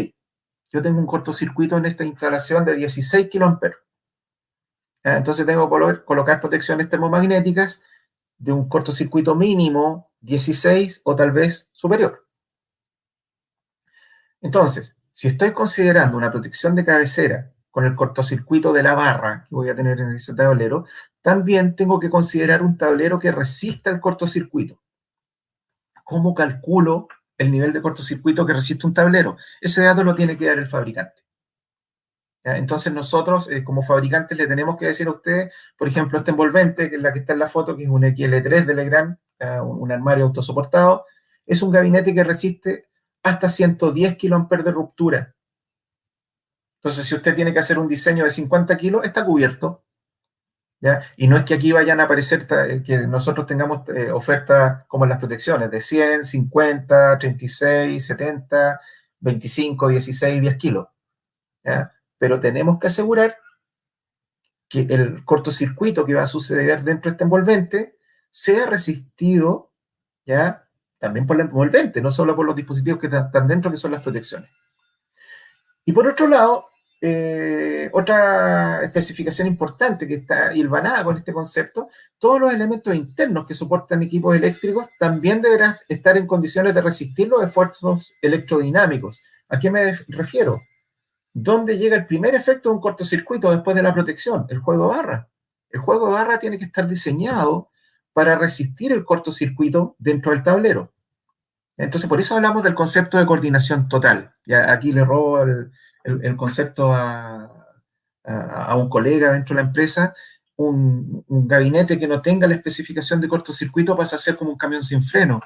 yo tengo un cortocircuito en esta instalación de 16 kiloamperes. Entonces tengo que colocar protecciones termomagnéticas de un cortocircuito mínimo 16 o tal vez superior. Entonces, si estoy considerando una protección de cabecera con el cortocircuito de la barra que voy a tener en ese tablero, también tengo que considerar un tablero que resista el cortocircuito. ¿Cómo calculo el nivel de cortocircuito que resiste un tablero? Ese dato lo tiene que dar el fabricante. ¿Ya? Entonces nosotros, como fabricantes, le tenemos que decir a ustedes, por ejemplo, este envolvente, que es la que está en la foto, que es un XL3 de Legrand, un armario autosoportado, es un gabinete que resiste hasta 110 kiloamperes de ruptura. Entonces, si usted tiene que hacer un diseño de 50 kilos, está cubierto. ¿Ya? Y no es que aquí vayan a aparecer que nosotros tengamos ofertas como en las protecciones, de 100, 50, 36, 70, 25, 16, 10 kilos. ¿Ya? Pero tenemos que asegurar que el cortocircuito que va a suceder dentro de este envolvente sea resistido, ¿ya? También por el envolvente, no solo por los dispositivos que están dentro, que son las protecciones. Y por otro lado, otra especificación importante que está hilvanada con este concepto, todos los elementos internos que soportan equipos eléctricos también deberán estar en condiciones de resistir los esfuerzos electrodinámicos. ¿A qué me refiero? ¿Dónde llega el primer efecto de un cortocircuito después de la protección? El juego de barra. El juego de barra tiene que estar diseñado para resistir el cortocircuito dentro del tablero. Entonces, por eso hablamos del concepto de coordinación total. Ya aquí le robo el concepto a un colega dentro de la empresa. Un gabinete que no tenga la especificación de cortocircuito pasa a ser como un camión sin freno.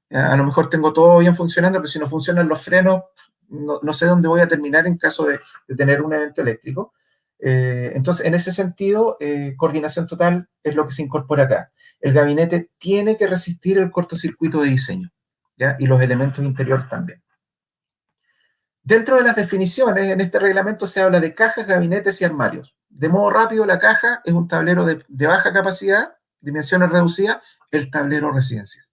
A lo mejor tengo todo bien funcionando, pero si no funcionan los frenos, no sé dónde voy a terminar en caso de tener un evento eléctrico. Entonces, en ese sentido, coordinación total es lo que se incorpora acá. El gabinete tiene que resistir el cortocircuito de diseño, ¿ya? Y los elementos interiores también. Dentro de las definiciones, en este reglamento se habla de cajas, gabinetes y armarios. De modo rápido, la caja es un tablero de baja capacidad, dimensiones reducidas, el tablero residencial.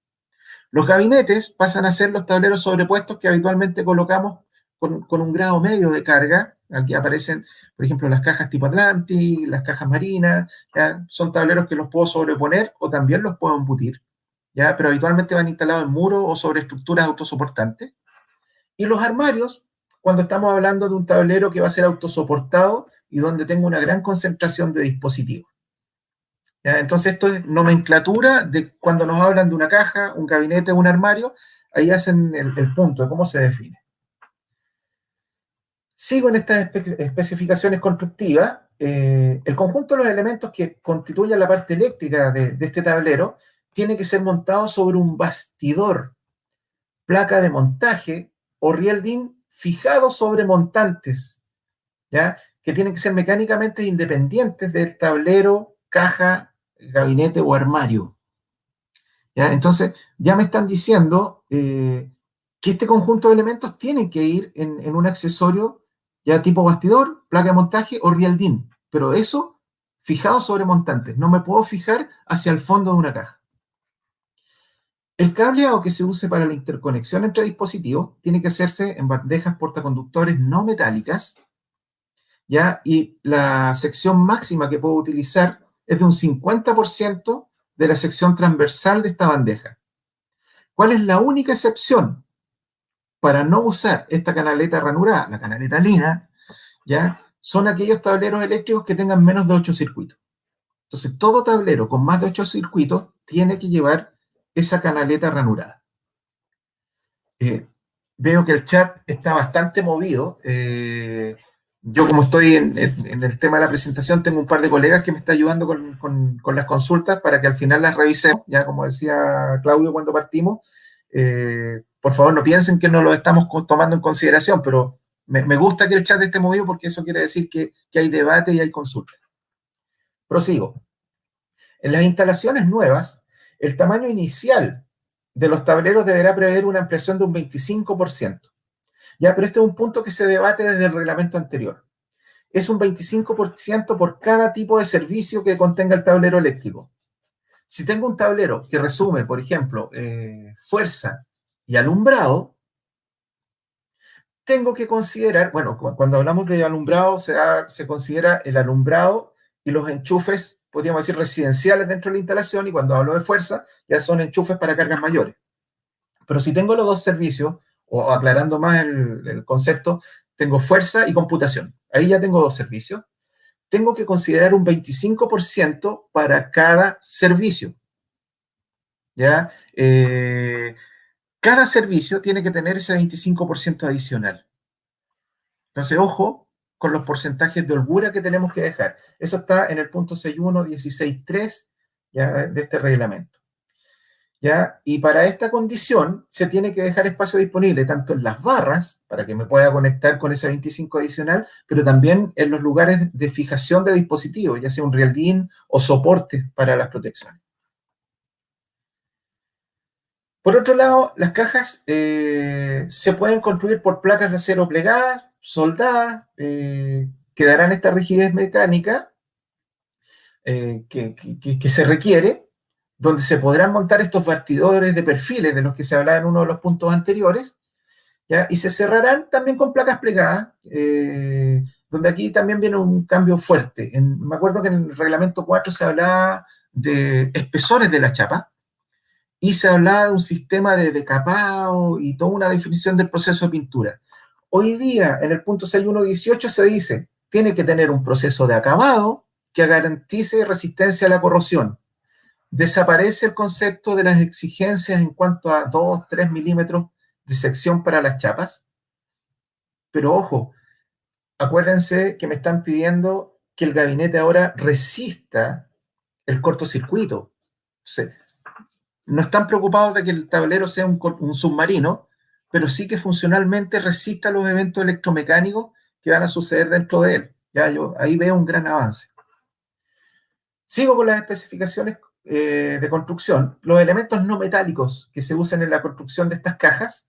Los gabinetes pasan a ser los tableros sobrepuestos que habitualmente colocamos con un grado medio de carga. Aquí aparecen, por ejemplo, las cajas tipo Atlantic, las cajas marinas, ¿ya? Son tableros que los puedo sobreponer o también los puedo embutir, ¿ya? Pero habitualmente van instalados en muros o sobre estructuras autosoportantes. Y los armarios, cuando estamos hablando de un tablero que va a ser autosoportado y donde tengo una gran concentración de dispositivos. ¿Ya? Entonces esto es nomenclatura de cuando nos hablan de una caja, un gabinete, un armario, ahí hacen el punto de cómo se define. Sigo en estas especificaciones constructivas. El conjunto de los elementos que constituyen la parte eléctrica de este tablero tiene que ser montado sobre un bastidor, placa de montaje o riel DIN fijado sobre montantes, ¿ya? Que tienen que ser mecánicamente independientes del tablero, caja, gabinete o armario. ¿Ya? Entonces, ya me están diciendo que este conjunto de elementos tienen que ir en un accesorio ya tipo bastidor, placa de montaje o riel DIN, pero eso fijado sobre montantes. No me puedo fijar hacia el fondo de una caja. El cableado que se use para la interconexión entre dispositivos tiene que hacerse en bandejas portaconductores no metálicas, ¿ya? Y la sección máxima que puedo utilizar es de un 50% de la sección transversal de esta bandeja. ¿Cuál es la única excepción para no usar esta canaleta ranurada, la canaleta lina, ¿ya? Son aquellos tableros eléctricos que tengan menos de 8 circuitos. Entonces, todo tablero con más de 8 circuitos tiene que llevar esa canaleta ranurada. Veo que el chat está bastante movido. Yo, como estoy en el tema de la presentación, tengo un par de colegas que me están ayudando con las consultas para que al final las revisemos. Ya como decía Claudio cuando partimos, por favor no piensen que no lo estamos tomando en consideración, pero me gusta que el chat esté movido porque eso quiere decir que hay debate y hay consulta. Prosigo. En las instalaciones nuevas, el tamaño inicial de los tableros deberá prever una ampliación de un 25%. Ya, pero este es un punto que se debate desde el reglamento anterior. Es un 25% por cada tipo de servicio que contenga el tablero eléctrico. Si tengo un tablero que resume, por ejemplo, fuerza y alumbrado, tengo que considerar, bueno, cuando hablamos de alumbrado, se considera el alumbrado y los enchufes, podríamos decir, residenciales dentro de la instalación, y cuando hablo de fuerza, ya son enchufes para cargas mayores. Pero si tengo los dos servicios, o aclarando más el concepto, tengo fuerza y computación. Ahí ya tengo dos servicios. Tengo que considerar un 25% para cada servicio. ¿Ya? Cada servicio tiene que tener ese 25% adicional. Entonces, ojo con los porcentajes de holgura que tenemos que dejar. Eso está en el punto 6.1.16.3 ya, de este reglamento. ¿Ya? Y para esta condición se tiene que dejar espacio disponible tanto en las barras, para que me pueda conectar con ese 25 adicional, pero también en los lugares de fijación de dispositivos, ya sea un riel DIN o soporte para las protecciones. Por otro lado, las cajas se pueden construir por placas de acero plegadas, soldadas, que darán esta rigidez mecánica que se requiere, donde se podrán montar estos bastidores de perfiles de los que se hablaba en uno de los puntos anteriores, ¿ya? Y se cerrarán también con placas plegadas, donde aquí también viene un cambio fuerte. Me acuerdo que en el reglamento 4 se hablaba de espesores de la chapa, y se hablaba de un sistema de decapado y toda una definición del proceso de pintura. Hoy día, en el punto 6.1.18 se dice, tiene que tener un proceso de acabado que garantice resistencia a la corrosión. Desaparece el concepto de las exigencias en cuanto a 2, 3 milímetros de sección para las chapas. Pero ojo, acuérdense que me están pidiendo que el gabinete ahora resista el cortocircuito. O sea, no están preocupados de que el tablero sea un submarino, pero sí que funcionalmente resista los eventos electromecánicos que van a suceder dentro de él. Ya yo ahí veo un gran avance. Sigo con las especificaciones de construcción. Los elementos no metálicos que se usan en la construcción de estas cajas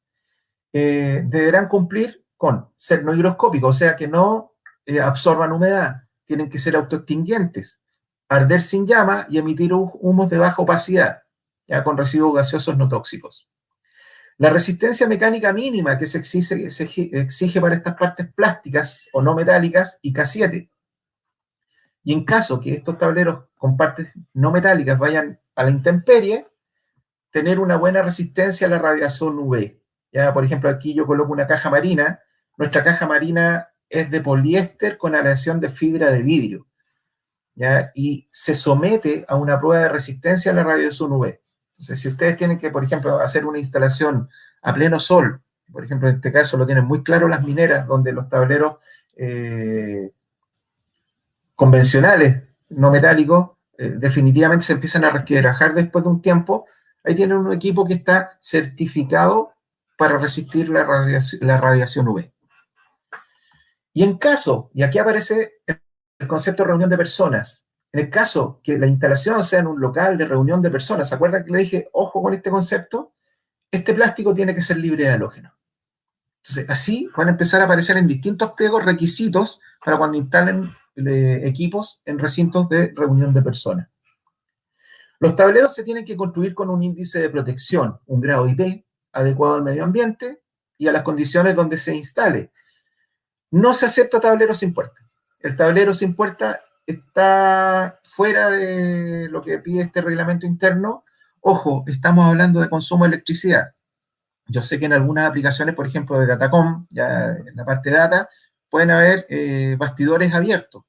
deberán cumplir con ser no higroscópicos, o sea que no absorban humedad, tienen que ser autoextinguientes, arder sin llama y emitir humos de baja opacidad, ya con residuos gaseosos no tóxicos. La resistencia mecánica mínima que se exige para estas partes plásticas o no metálicas, IK7. Y en caso que estos tableros con partes no metálicas vayan a la intemperie, tener una buena resistencia a la radiación UV. Ya, por ejemplo, aquí yo coloco una caja marina. Nuestra caja marina es de poliéster con aleación de fibra de vidrio, ¿ya? Y se somete a una prueba de resistencia a la radiación UV. Entonces, si ustedes tienen que, por ejemplo, hacer una instalación a pleno sol, por ejemplo, en este caso lo tienen muy claro las mineras, donde los tableros convencionales, no metálicos, definitivamente se empiezan a resquebrajar después de un tiempo, ahí tienen un equipo que está certificado para resistir la radiación UV. Y en caso, y aquí aparece el concepto de reunión de personas, en el caso que la instalación sea en un local de reunión de personas, ¿se acuerdan que le dije, ojo con este concepto? Este plástico tiene que ser libre de halógeno. Entonces, así van a empezar a aparecer en distintos pliegos requisitos para cuando instalen equipos en recintos de reunión de personas. Los tableros se tienen que construir con un índice de protección, un grado IP, adecuado al medio ambiente y a las condiciones donde se instale. No se acepta tablero sin puerta. El tablero sin puerta está fuera de lo que pide este reglamento interno. Ojo, estamos hablando de consumo de electricidad. Yo sé que en algunas aplicaciones, por ejemplo, de Datacom, ya en la parte de data, pueden haber bastidores abiertos.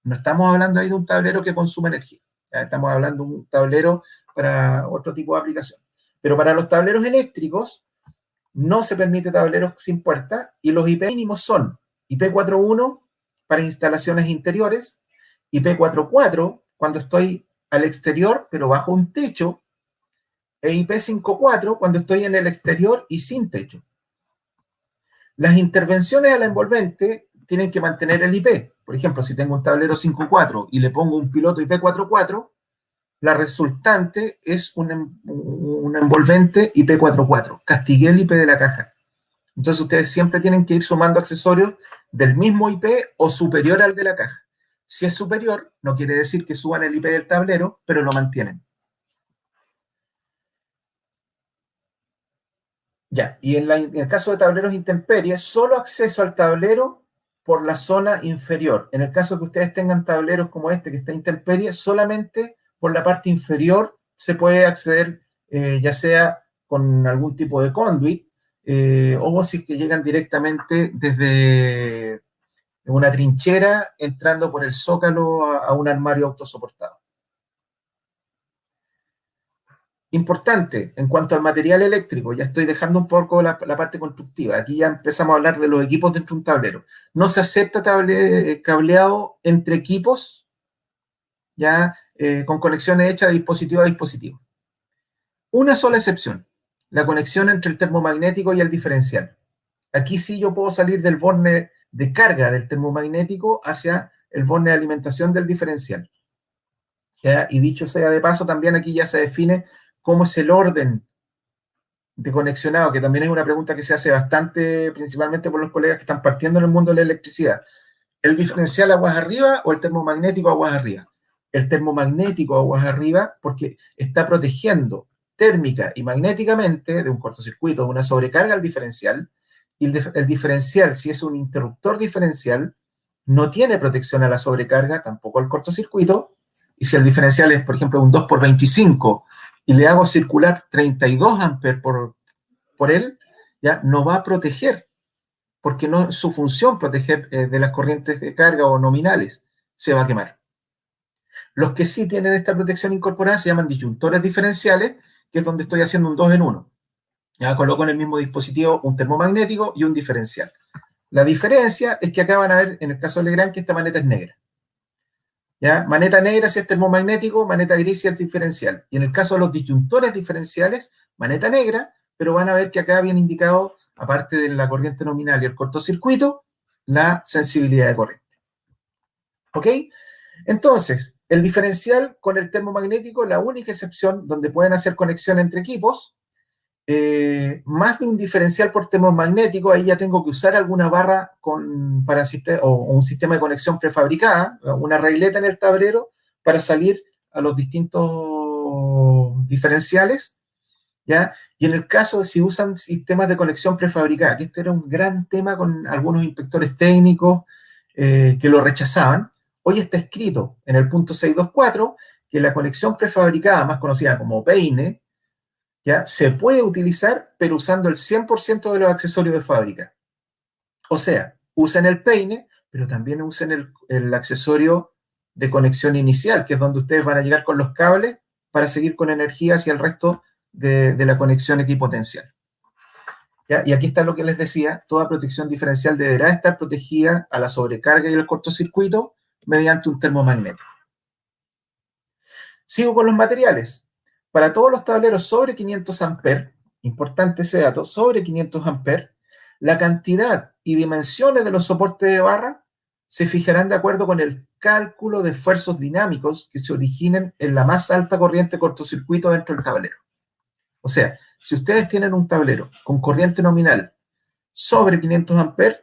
No estamos hablando ahí de un tablero que consume energía. Ya estamos hablando de un tablero para otro tipo de aplicación. Pero para los tableros eléctricos, no se permite tableros sin puerta y los IP mínimos son IP41 para instalaciones interiores, IP44 cuando estoy al exterior pero bajo un techo, e IP54 cuando estoy en el exterior y sin techo. Las intervenciones a la envolvente tienen que mantener el IP. Por ejemplo, si tengo un tablero 5.4 y le pongo un piloto IP44, la resultante es un envolvente IP44. Castigué el IP de la caja. Entonces ustedes siempre tienen que ir sumando accesorios del mismo IP o superior al de la caja. Si es superior, no quiere decir que suban el IP del tablero, pero lo mantienen. Ya, y en el caso de tableros intemperies, solo acceso al tablero por la zona inferior. En el caso que ustedes tengan tableros como este que está intemperie, solamente por la parte inferior se puede acceder, ya sea con algún tipo de conduit, o si es que llegan directamente desde una trinchera entrando por el zócalo a un armario autosoportado. Importante, en cuanto al material eléctrico, ya estoy dejando un poco la parte constructiva. Aquí ya empezamos a hablar de los equipos dentro de un tablero. No se acepta cableado entre equipos, ya con conexiones hechas de dispositivo a dispositivo. Una sola excepción, la conexión entre el termomagnético y el diferencial. Aquí sí yo puedo salir del borne de carga del termomagnético hacia el borne de alimentación del diferencial. ¿Ya? Y dicho sea de paso, también aquí ya se define cómo es el orden de conexionado, que también es una pregunta que se hace bastante, principalmente por los colegas que están partiendo en el mundo de la electricidad. ¿El diferencial aguas arriba o el termomagnético aguas arriba? El termomagnético aguas arriba porque está protegiendo térmica y magnéticamente de un cortocircuito, de una sobrecarga al diferencial, y el diferencial, si es un interruptor diferencial, no tiene protección a la sobrecarga, tampoco al cortocircuito, y si el diferencial es, por ejemplo, un 2x25 y le hago circular 32 amperes por él, ya no va a proteger, porque no es su función proteger de las corrientes de carga o nominales, se va a quemar. Los que sí tienen esta protección incorporada se llaman disyuntores diferenciales, que es donde estoy haciendo un 2 en 1. Ya coloco en el mismo dispositivo un termomagnético y un diferencial. La diferencia es que acá van a ver, en el caso de Legrand, que esta maneta es negra. ¿Ya? Maneta negra si es termomagnético, maneta gris si es diferencial. Y en el caso de los disyuntores diferenciales, maneta negra, pero van a ver que acá viene indicado, aparte de la corriente nominal y el cortocircuito, la sensibilidad de corriente. ¿Ok? Entonces, el diferencial con el termomagnético, la única excepción donde pueden hacer conexión entre equipos, más de un diferencial por termomagnético, ahí ya tengo que usar alguna barra o un sistema de conexión prefabricada, una regleta en el tablero para salir a los distintos diferenciales, ¿ya? Y en el caso de si usan sistemas de conexión prefabricada, que este era un gran tema con algunos inspectores técnicos que lo rechazaban, hoy está escrito en el punto 624 que la conexión prefabricada, más conocida como peine, ¿ya? Se puede utilizar, pero usando el 100% de los accesorios de fábrica. O sea, usen el peine, pero también usen el accesorio de conexión inicial, que es donde ustedes van a llegar con los cables para seguir con energía hacia el resto de la conexión equipotencial. ¿Ya? Y aquí está lo que les decía, toda protección diferencial deberá estar protegida a la sobrecarga y el cortocircuito mediante un termomagnético. Sigo con los materiales. Para todos los tableros sobre 500 amperes, importante ese dato, sobre 500 amperes, la cantidad y dimensiones de los soportes de barra se fijarán de acuerdo con el cálculo de esfuerzos dinámicos que se originen en la más alta corriente cortocircuito dentro del tablero. O sea, si ustedes tienen un tablero con corriente nominal sobre 500 amperes,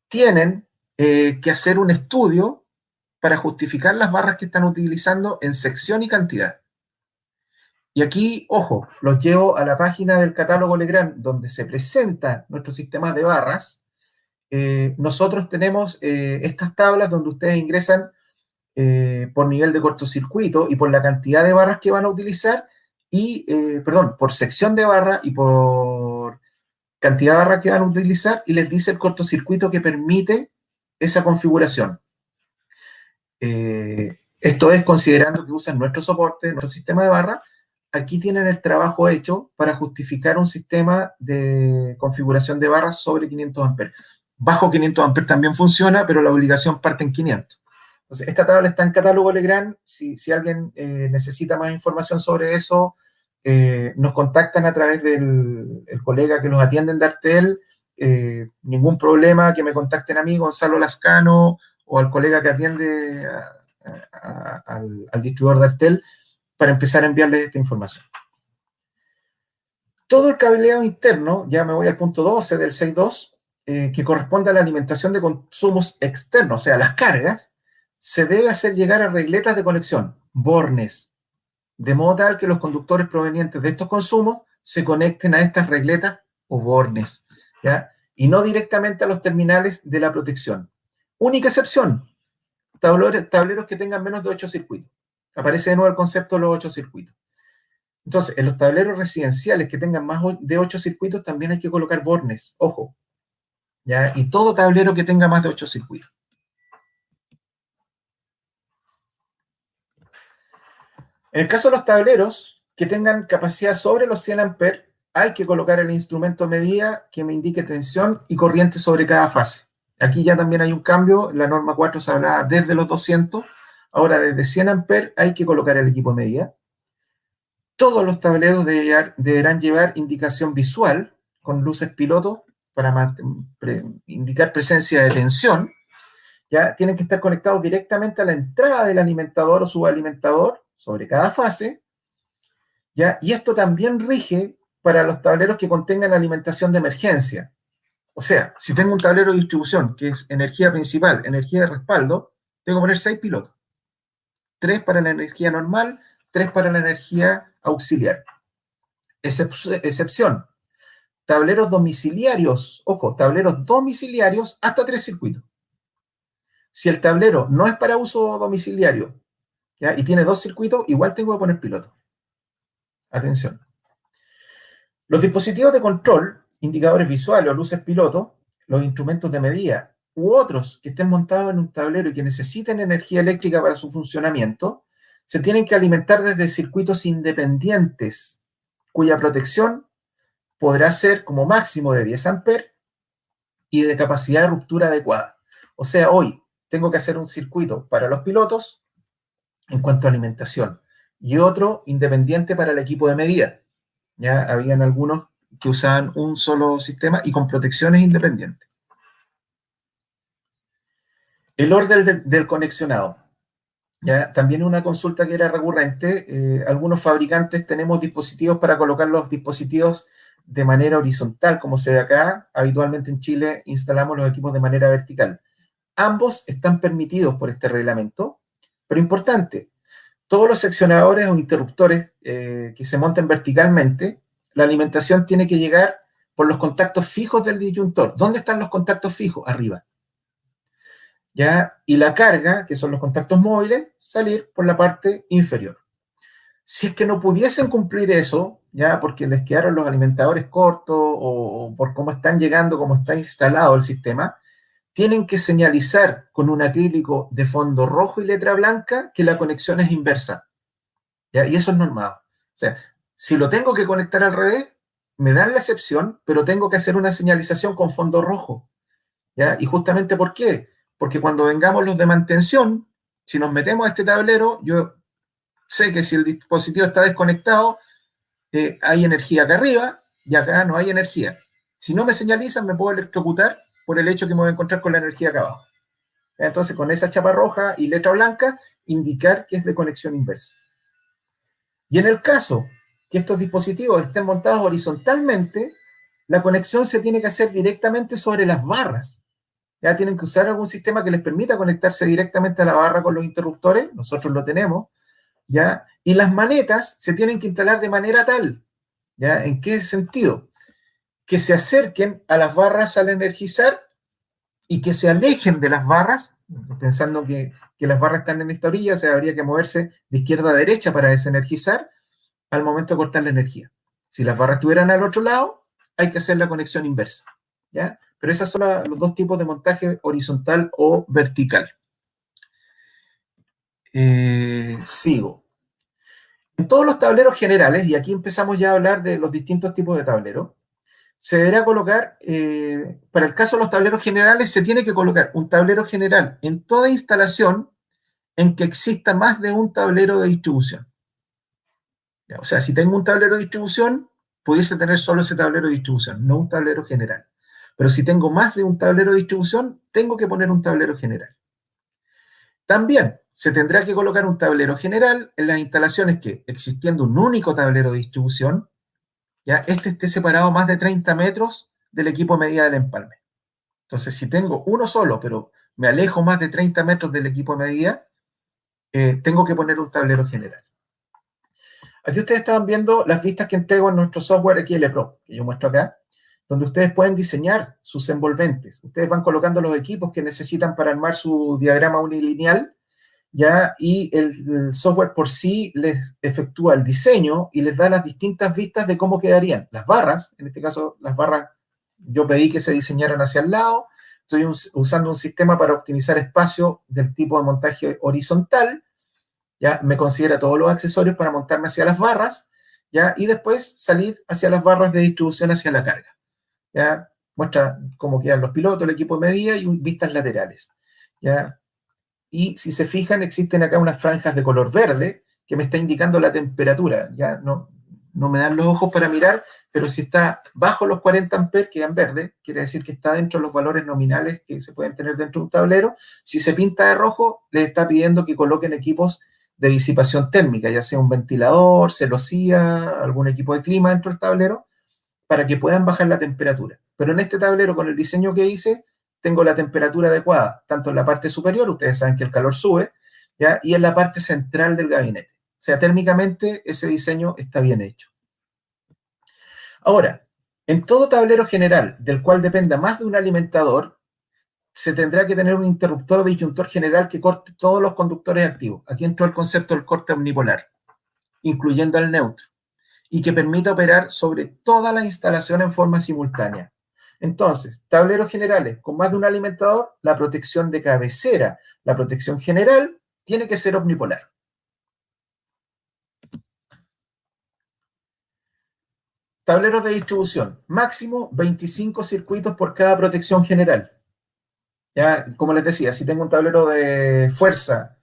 tienen que hacer un estudio para justificar las barras que están utilizando en sección y cantidad. Y aquí, ojo, los llevo a la página del catálogo Legrand, donde se presenta nuestro sistema de barras. Nosotros tenemos estas tablas donde ustedes ingresan por nivel de cortocircuito y por la cantidad de barras que van a utilizar, perdón, por sección de barra y por cantidad de barras que van a utilizar, y les dice el cortocircuito que permite esa configuración. Esto es considerando que usan nuestro soporte, nuestro sistema de barra. Aquí tienen el trabajo hecho para justificar un sistema de configuración de barras sobre 500 amperes. Bajo 500 amperes también funciona, pero la obligación parte en 500. Entonces, esta tabla está en catálogo Legrand. Si alguien necesita más información sobre eso, nos contactan a través del colega que los atiende en Dartel. Ningún problema, que me contacten a mí, Gonzalo Lascano, o al colega que atiende al distribuidor Dartel, para empezar a enviarles esta información. Todo el cableado interno, ya me voy al punto 12 del 6.2, que corresponde a la alimentación de consumos externos, o sea, las cargas, se debe hacer llegar a regletas de conexión, bornes, de modo tal que los conductores provenientes de estos consumos se conecten a estas regletas o bornes, ¿ya? Y no directamente a los terminales de la protección. Única excepción, tableros que tengan menos de 8 circuitos. Aparece de nuevo el concepto de los 8 circuitos. Entonces, en los tableros residenciales que tengan más de 8 circuitos también hay que colocar bornes, ojo, ¿ya? Y todo tablero que tenga más de 8 circuitos. En el caso de los tableros que tengan capacidad sobre los 100 amperes, hay que colocar el instrumento de medida que me indique tensión y corriente sobre cada fase. Aquí ya también hay un cambio, la norma 4 se hablaba desde los 200, ahora desde 100 amperes hay que colocar el equipo de medida. Todos los tableros deberán llevar indicación visual con luces piloto para indicar presencia de tensión. Ya tienen que estar conectados directamente a la entrada del alimentador o subalimentador sobre cada fase, ¿ya? Y esto también rige para los tableros que contengan alimentación de emergencia. O sea, si tengo un tablero de distribución que es energía principal, energía de respaldo, tengo que poner 6 pilotos. 3 para la energía normal, 3 para la energía auxiliar. Excepción, tableros domiciliarios, ojo, tableros domiciliarios hasta 3 circuitos. Si el tablero no es para uso domiciliario, ¿ya? Y tiene 2 circuitos, igual tengo que poner piloto. Atención. Los dispositivos de control, indicadores visuales o luces piloto, los instrumentos de medida u otros que estén montados en un tablero y que necesiten energía eléctrica para su funcionamiento, se tienen que alimentar desde circuitos independientes, cuya protección podrá ser como máximo de 10 amperes y de capacidad de ruptura adecuada. O sea, hoy tengo que hacer un circuito para los pilotos en cuanto a alimentación y otro independiente para el equipo de medida. Ya habían algunos que usaban un solo sistema y con protecciones independientes. El orden del conexionado. ¿Ya? También una consulta que era recurrente. Algunos fabricantes tenemos dispositivos para colocar los dispositivos de manera horizontal, como se ve acá. Habitualmente en Chile instalamos los equipos de manera vertical. Ambos están permitidos por este reglamento, pero importante, todos los seccionadores o interruptores que se monten verticalmente, la alimentación tiene que llegar por los contactos fijos del disyuntor. ¿Dónde están los contactos fijos? Arriba. ¿Ya? Y la carga, que son los contactos móviles, salir por la parte inferior. Si es que no pudiesen cumplir eso, ya porque les quedaron los alimentadores cortos o por cómo están llegando, cómo está instalado el sistema, tienen que señalizar con un acrílico de fondo rojo y letra blanca que la conexión es inversa. ¿Ya? Y eso es normado. O sea, si lo tengo que conectar al revés, me dan la excepción, pero tengo que hacer una señalización con fondo rojo. ¿Ya? ¿Y justamente por qué? Porque cuando vengamos los de mantención, si nos metemos a este tablero, yo sé que si el dispositivo está desconectado, hay energía acá arriba y acá no hay energía. Si no me señalizan, me puedo electrocutar por el hecho que me voy a encontrar con la energía acá abajo. Entonces, con esa chapa roja y letra blanca, indicar que es de conexión inversa. Y en el caso que estos dispositivos estén montados horizontalmente, la conexión se tiene que hacer directamente sobre las barras. Ya tienen que usar algún sistema que les permita conectarse directamente a la barra con los interruptores, nosotros lo tenemos, ¿ya? Y las manetas se tienen que instalar de manera tal, ¿ya? ¿En qué sentido? Que se acerquen a las barras al energizar y que se alejen de las barras, pensando que las barras están en esta orilla, o sea, habría que moverse de izquierda a derecha para desenergizar al momento de cortar la energía. Si las barras estuvieran al otro lado, hay que hacer la conexión inversa, ¿ya? Pero esos son los dos tipos de montaje, horizontal o vertical. Sigo. En todos los tableros generales, y aquí empezamos ya a hablar de los distintos tipos de tableros, se deberá colocar, para el caso de los tableros generales, se tiene que colocar un tablero general en toda instalación en que exista más de un tablero de distribución. O sea, si tengo un tablero de distribución, pudiese tener solo ese tablero de distribución, no un tablero general. Pero si tengo más de un tablero de distribución, tengo que poner un tablero general. También se tendrá que colocar un tablero general en las instalaciones que, existiendo un único tablero de distribución, ya este esté separado más de 30 metros del equipo de medida del empalme. Entonces, si tengo uno solo, pero me alejo más de 30 metros del equipo de medida, tengo que poner un tablero general. Aquí ustedes estaban viendo las vistas que entrego en nuestro software XL Pro, que yo muestro acá, donde ustedes pueden diseñar sus envolventes. Ustedes van colocando los equipos que necesitan para armar su diagrama unilineal, ¿ya? Y el software por sí les efectúa el diseño y les da las distintas vistas de cómo quedarían. Las barras, en este caso las barras, yo pedí que se diseñaran hacia el lado, estoy usando un sistema para optimizar espacio del tipo de montaje horizontal, ¿ya? Me considera todos los accesorios para montarme hacia las barras, ¿ya? Y después salir hacia las barras de distribución hacia la carga, ¿ya? Muestra cómo quedan los pilotos, el equipo de medida y vistas laterales, ¿ya? Y si se fijan, existen acá unas franjas de color verde que me está indicando la temperatura. Ya no me dan los ojos para mirar, pero si está bajo los 40 amperes, queda en verde, quiere decir que está dentro de los valores nominales que se pueden tener dentro de un tablero. Si se pinta de rojo, les está pidiendo que coloquen equipos de disipación térmica, ya sea un ventilador, celosía, algún equipo de clima dentro del tablero, para que puedan bajar la temperatura. Pero en este tablero, con el diseño que hice, tengo la temperatura adecuada, tanto en la parte superior, ustedes saben que el calor sube, ¿ya? Y en la parte central del gabinete. O sea, térmicamente ese diseño está bien hecho. Ahora, en todo tablero general del cual dependa más de un alimentador, se tendrá que tener un interruptor o disyuntor general que corte todos los conductores activos. Aquí entró el concepto del corte omnipolar, incluyendo el neutro, y que permita operar sobre toda la instalación en forma simultánea. Entonces, tableros generales con más de un alimentador, la protección de cabecera, la protección general, tiene que ser omnipolar. Tableros de distribución, máximo 25 circuitos por cada protección general. Ya, como les decía, si tengo un tablero de fuerza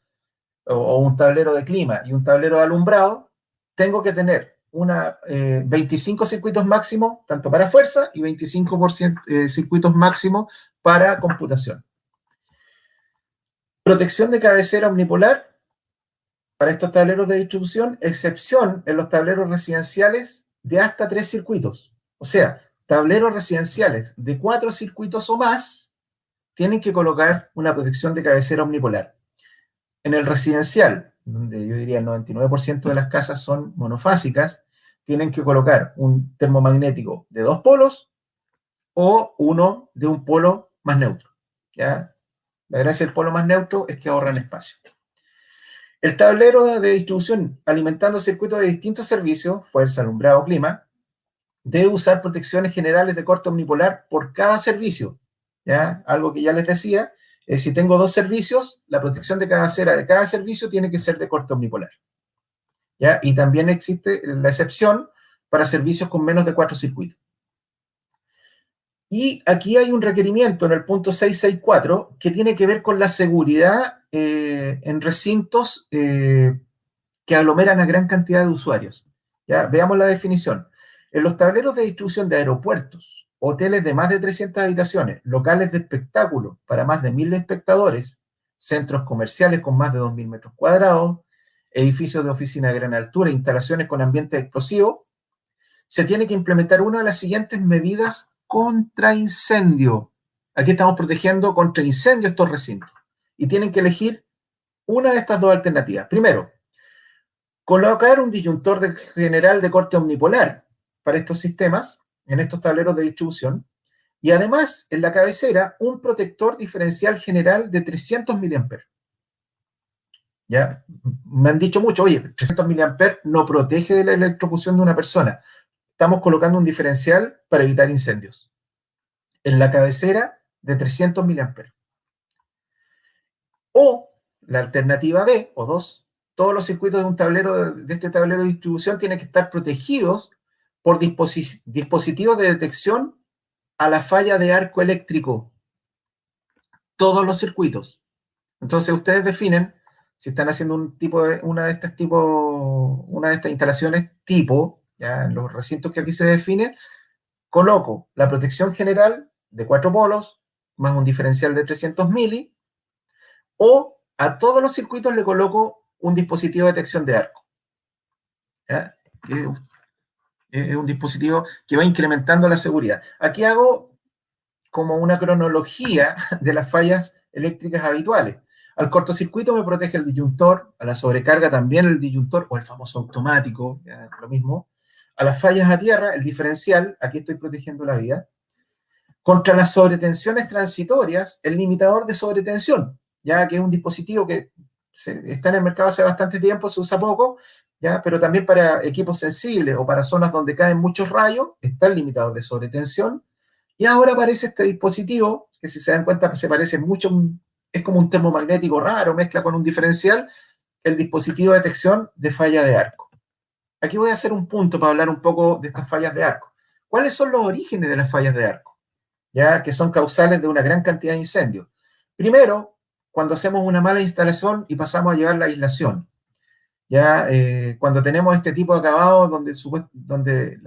o un tablero de clima y un tablero de alumbrado, tengo que tener 25 circuitos máximos, tanto para fuerza, y 25% circuitos máximos para computación. Protección de cabecera omnipolar para estos tableros de distribución, excepción en los tableros residenciales de hasta 3 circuitos. O sea, tableros residenciales de 4 circuitos o más tienen que colocar una protección de cabecera omnipolar. En el residencial, donde yo diría el 99% de las casas son monofásicas, tienen que colocar un termomagnético de 2 polos o uno de un polo más neutro, ¿ya? La gracia del polo más neutro es que ahorran espacio. El tablero de distribución alimentando circuitos de distintos servicios, fuerza, alumbrado, clima, debe usar protecciones generales de corte omnipolar por cada servicio, ¿ya? Algo que ya les decía, si tengo 2 servicios, la protección de cabecera de cada servicio tiene que ser de corte omnipolar, ¿ya? Y también existe la excepción para servicios con menos de 4 circuitos. Y aquí hay un requerimiento en el punto 664 que tiene que ver con la seguridad en recintos que aglomeran a gran cantidad de usuarios. ¿Ya? Veamos la definición. En los tableros de distribución de aeropuertos, hoteles de más de 300 habitaciones, locales de espectáculo para más de 1.000 espectadores, centros comerciales con más de 2.000 metros cuadrados, edificios de oficina de gran altura, instalaciones con ambiente explosivo, se tiene que implementar una de las siguientes medidas contra incendio. Aquí estamos protegiendo contra incendio estos recintos. Y tienen que elegir una de estas dos alternativas. Primero, colocar un disyuntor general de corte omnipolar para estos sistemas, en estos tableros de distribución, y además, en la cabecera, un protector diferencial general de 300 miliamperes. ¿Ya? Me han dicho mucho, oye, 300 miliamperes no protege de la electrocución de una persona. Estamos colocando un diferencial para evitar incendios. En la cabecera de 300 miliamperes. O la alternativa B, o 2, todos los circuitos de un tablero, de este tablero de distribución tienen que estar protegidos por dispositivos de detección a la falla de arco eléctrico. Todos los circuitos. Entonces ustedes definen si están haciendo una de estas instalaciones tipo, ya en los recintos que aquí se define, coloco la protección general de 4 polos, más un diferencial de 300 mili, o a todos los circuitos le coloco un dispositivo de detección de arco. ¿Ya? Es un dispositivo que va incrementando la seguridad. Aquí hago como una cronología de las fallas eléctricas habituales. Al cortocircuito me protege el disyuntor, a la sobrecarga también el disyuntor, o el famoso automático, ya, lo mismo. A las fallas a tierra, el diferencial, aquí estoy protegiendo la vida. Contra las sobretensiones transitorias, el limitador de sobretensión, ya que es un dispositivo que está en el mercado hace bastante tiempo, se usa poco, ¿ya? Pero también para equipos sensibles o para zonas donde caen muchos rayos, está el limitador de sobretensión. Y ahora aparece este dispositivo, que si se dan cuenta se parece mucho, es como un termomagnético raro, mezcla con un diferencial, el dispositivo de detección de falla de arco. Aquí voy a hacer un punto para hablar un poco de estas fallas de arco. ¿Cuáles son los orígenes de las fallas de arco? Ya que son causales de una gran cantidad de incendios. Primero, cuando hacemos una mala instalación y pasamos a llevar la aislación. Ya cuando tenemos este tipo de acabado donde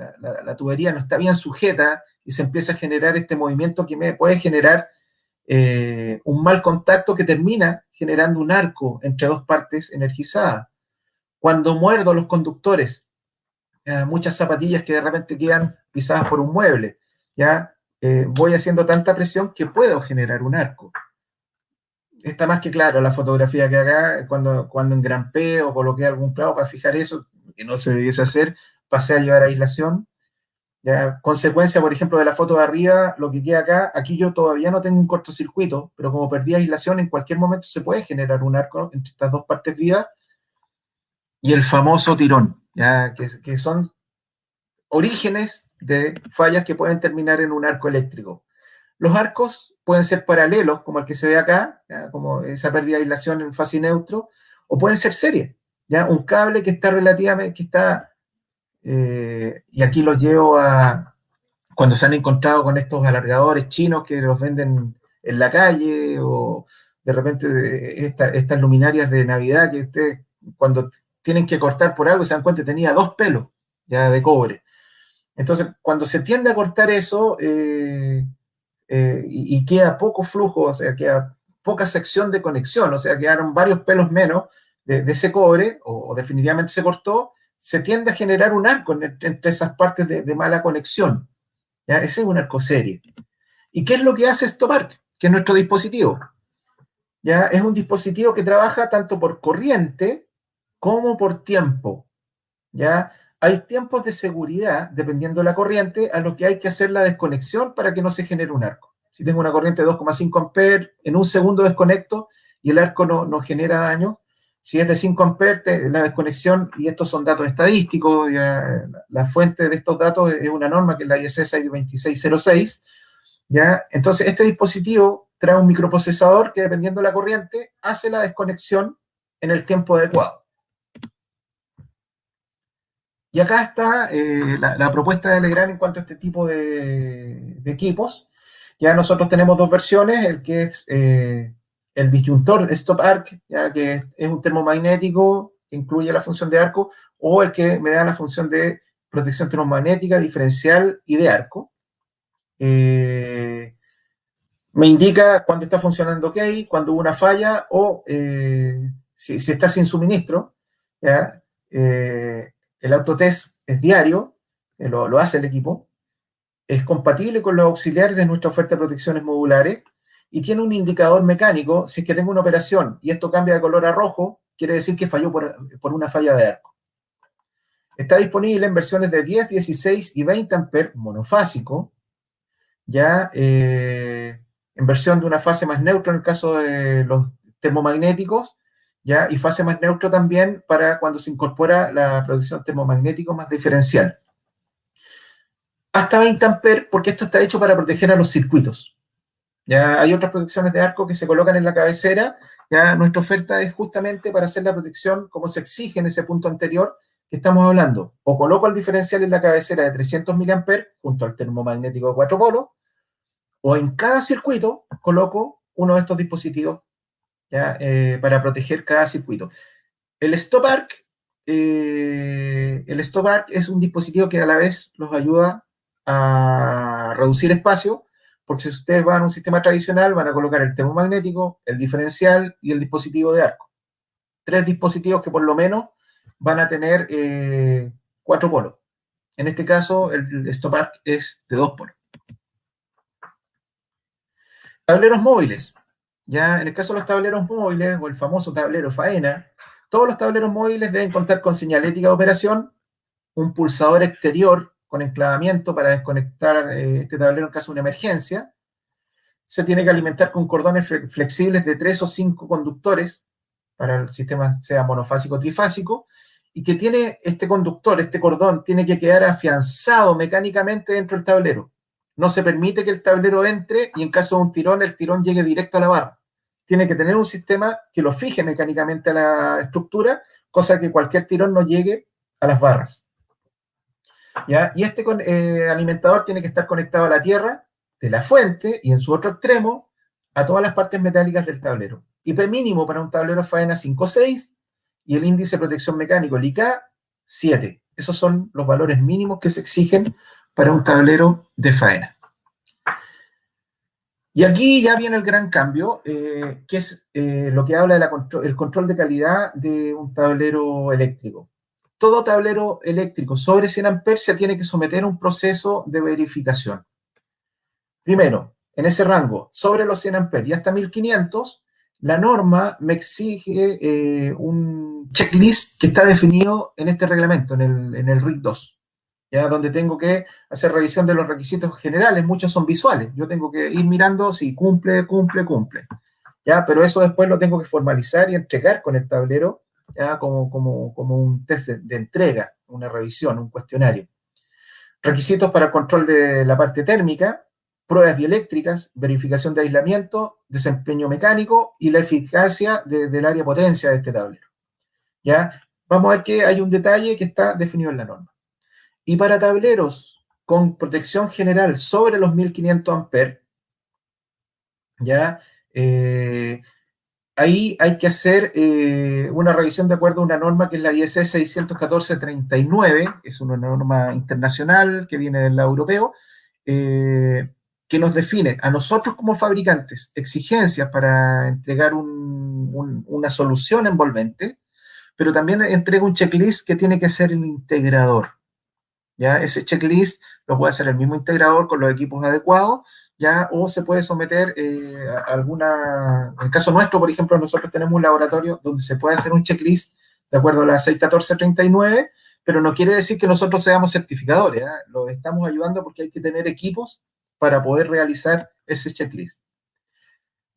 la tubería no está bien sujeta y se empieza a generar este movimiento que me puede generar un mal contacto que termina generando un arco entre dos partes energizadas. Cuando muerdo los conductores, muchas zapatillas que de repente quedan pisadas por un mueble, ya voy haciendo tanta presión que puedo generar un arco. Está más que claro la fotografía que acá, cuando engrampé o coloqué algún clavo para fijar eso, que no se debiese hacer, pasé a llevar aislación. ¿Ya? Consecuencia, por ejemplo, de la foto de arriba, lo que queda acá, aquí yo todavía no tengo un cortocircuito, pero como perdí aislación, en cualquier momento se puede generar un arco entre estas dos partes vivas y el famoso tirón, ¿ya? Que son orígenes de fallas que pueden terminar en un arco eléctrico. Los arcos pueden ser paralelos, como el que se ve acá, ¿ya? Como esa pérdida de aislación en fase neutro, o pueden ser series, ¿ya? Un cable que está y aquí los llevo a cuando se han encontrado con estos alargadores chinos que los venden en la calle, o de repente estas luminarias de Navidad que ustedes cuando tienen que cortar por algo se dan cuenta que tenía 2 pelos ya de cobre. Entonces, cuando se tiende a cortar eso y queda poco flujo, o sea, queda poca sección de conexión, o sea, quedaron varios pelos menos de ese cobre, o definitivamente se cortó, se tiende a generar un arco entre esas partes de mala conexión. ¿Ya? Ese es un arco serie. ¿Y qué es lo que hace Stoparc? Que es nuestro dispositivo. ¿Ya? Es un dispositivo que trabaja tanto por corriente como por tiempo. ¿Ya? Hay tiempos de seguridad, dependiendo de la corriente, a lo que hay que hacer la desconexión para que no se genere un arco. Si tengo una corriente de 2,5 amperes, en un segundo desconecto y el arco no genera daño. Si es de 5 amperes, la desconexión, y estos son datos estadísticos, ya, la fuente de estos datos es una norma que es la IEC 62606, ¿ya? Entonces, este dispositivo trae un microprocesador que, dependiendo de la corriente, hace la desconexión en el tiempo adecuado. Y acá está la propuesta de Legrand en cuanto a este tipo de equipos. Ya nosotros tenemos dos versiones, el que es el disyuntor Stoparc, ya que es un termomagnético que incluye la función de arco, o el que me da la función de protección termomagnética, diferencial y de arco. Me indica cuando está funcionando ok, cuando hubo una falla o si está sin suministro. ¿Ya? El autotest es diario, lo hace el equipo, es compatible con los auxiliares de nuestra oferta de protecciones modulares y tiene un indicador mecánico. Si es que tengo una operación y esto cambia de color a rojo, quiere decir que falló por una falla de arco. Está disponible en versiones de 10, 16 y 20 amperes monofásico, ya en versión de una fase más neutra en el caso de los termomagnéticos, ya, y fase más neutro también para cuando se incorpora la producción termomagnético más diferencial. Hasta 20 amperes, porque esto está hecho para proteger a los circuitos. Ya hay otras protecciones de arco que se colocan en la cabecera. Ya nuestra oferta es justamente para hacer la protección como se exige en ese punto anterior que estamos hablando. O coloco el diferencial en la cabecera de 300 mA junto al termomagnético de 4 polos, o en cada circuito coloco uno de estos dispositivos, ¿ya? Para proteger cada circuito. El Stop Arc es un dispositivo que a la vez los ayuda a reducir espacio, porque si ustedes van a un sistema tradicional van a colocar el termomagnético, el diferencial y el dispositivo de arco. 3 dispositivos que por lo menos van a tener 4 polos. En este caso el Stop Arc es de 2 polos. Tableros móviles. Ya en el caso de los tableros móviles o el famoso tablero faena, todos los tableros móviles deben contar con señalética de operación, un pulsador exterior con enclavamiento para desconectar este tablero en caso de una emergencia. Se tiene que alimentar con cordones flexibles de 3 o 5 conductores para el sistema sea monofásico o trifásico, y que tiene este conductor, este cordón, tiene que quedar afianzado mecánicamente dentro del tablero. No se permite que el tablero entre y en caso de un tirón, el tirón llegue directo a la barra. Tiene que tener un sistema que lo fije mecánicamente a la estructura, cosa que cualquier tirón no llegue a las barras. ¿Ya? Y este alimentador tiene que estar conectado a la tierra de la fuente y en su otro extremo a todas las partes metálicas del tablero. IP mínimo para un tablero faena 5.6 y el índice de protección mecánico, el IK, 7. Esos son los valores mínimos que se exigen para un tablero de faena. Y aquí ya viene el gran cambio, que es lo que habla del control de calidad de un tablero eléctrico. Todo tablero eléctrico sobre 100 amperes se tiene que someter a un proceso de verificación. Primero, en ese rango, sobre los 100 amperes y hasta 1500, la norma me exige un checklist que está definido en este reglamento, en el RIC 2, ¿ya? Donde tengo que hacer revisión de los requisitos generales. Muchos son visuales. Yo tengo que ir mirando si cumple, ¿ya? Pero eso después lo tengo que formalizar y entregar con el tablero, ¿ya? Como un test de entrega, una revisión, un cuestionario. Requisitos para el control de la parte térmica, pruebas dieléctricas, verificación de aislamiento, desempeño mecánico y la eficacia del área potencia de este tablero. ¿Ya? Vamos a ver que hay un detalle que está definido en la norma. Y para tableros con protección general sobre los 1500 amperes, ¿ya? Ahí hay que hacer una revisión de acuerdo a una norma que es la IEC 614-39, es una norma internacional que viene del lado europeo, que nos define a nosotros como fabricantes exigencias para entregar una solución envolvente, pero también entrega un checklist que tiene que ser el integrador. ¿Ya? Ese checklist lo puede hacer el mismo integrador con los equipos adecuados, ¿ya? O se puede someter a alguna... En el caso nuestro, por ejemplo, nosotros tenemos un laboratorio donde se puede hacer un checklist de acuerdo a la 614-39, pero no quiere decir que nosotros seamos certificadores, ¿eh? Los estamos ayudando porque hay que tener equipos para poder realizar ese checklist.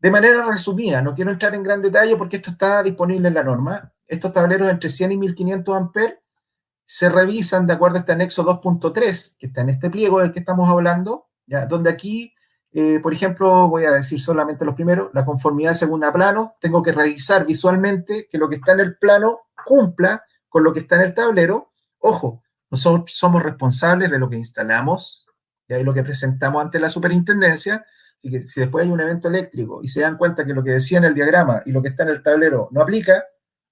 De manera resumida, no quiero entrar en gran detalle porque esto está disponible en la norma. Estos tableros entre 100 y 1500 amperes se revisan de acuerdo a este anexo 2.3, que está en este pliego del que estamos hablando, ¿ya? Donde aquí, por ejemplo, voy a decir solamente los primeros, la conformidad según a plano, tengo que revisar visualmente que lo que está en el plano cumpla con lo que está en el tablero. Ojo, nosotros somos responsables de lo que instalamos, y ahí lo que presentamos ante la superintendencia, así que si después hay un evento eléctrico y se dan cuenta que lo que decía en el diagrama y lo que está en el tablero no aplica,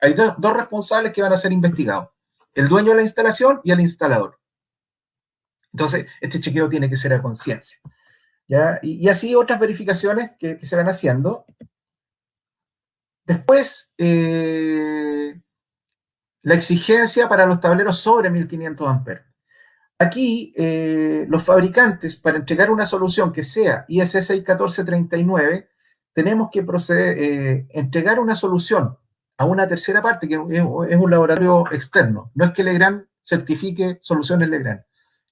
Hay dos responsables que van a ser investigados, el dueño de la instalación y el instalador. Entonces, este chequeo tiene que ser a conciencia. ¿Ya? Y así otras verificaciones que se van haciendo. Después, la exigencia para los tableros sobre 1500 amperes. Aquí, los fabricantes, para entregar una solución que sea ISC 61439, tenemos que proceder, entregar una solución a una tercera parte, que es un laboratorio externo. No es que Legrand certifique soluciones Legrand.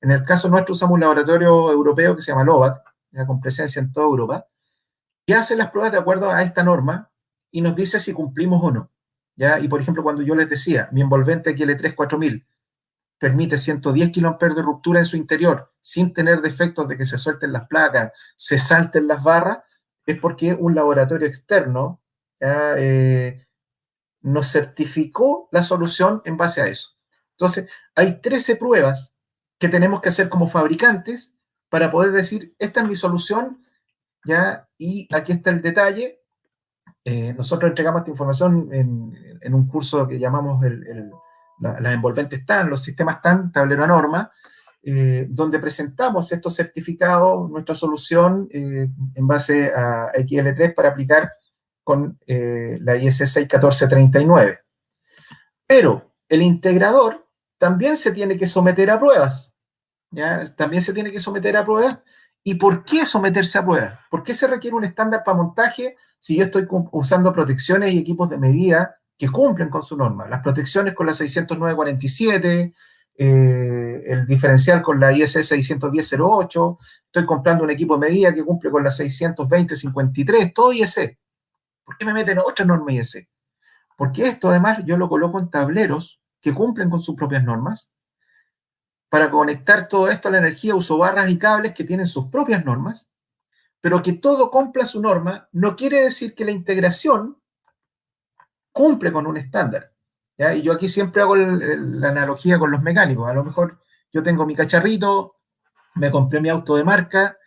En el caso nuestro usamos un laboratorio europeo que se llama LOVAC, con presencia en toda Europa, que hace las pruebas de acuerdo a esta norma y nos dice si cumplimos o no. ¿Ya? Y por ejemplo, cuando yo les decía, mi envolvente XL3 4000 permite 110 kA de ruptura en su interior sin tener defectos de que se suelten las placas, se salten las barras, es porque un laboratorio externo ¿ya? Nos certificó la solución en base a eso. Entonces, hay 13 pruebas que tenemos que hacer como fabricantes para poder decir, esta es mi solución, ¿ya? Y aquí está el detalle. Nosotros entregamos esta información en un curso que llamamos las envolventes TAN, los sistemas TAN, tablero a norma, donde presentamos estos certificados, nuestra solución en base a XL3 para aplicar con la ISC 61439. Pero el integrador también se tiene que someter a pruebas. ¿Ya? También se tiene que someter a pruebas. ¿Y por qué someterse a pruebas? ¿Por qué se requiere un estándar para montaje si yo estoy usando protecciones y equipos de medida que cumplen con su norma? Las protecciones con la 609-47, el diferencial con la IS 610-08, estoy comprando un equipo de medida que cumple con la 620-53, todo IS. ¿Por qué me meten otra norma IS? Porque esto además yo lo coloco en tableros que cumplen con sus propias normas. Para conectar todo esto a la energía uso barras y cables que tienen sus propias normas, pero que todo cumpla su norma no quiere decir que la integración cumple con un estándar. ¿Ya? Y yo aquí siempre hago la analogía con los mecánicos. A lo mejor yo tengo mi cacharrito, me compré mi auto de marca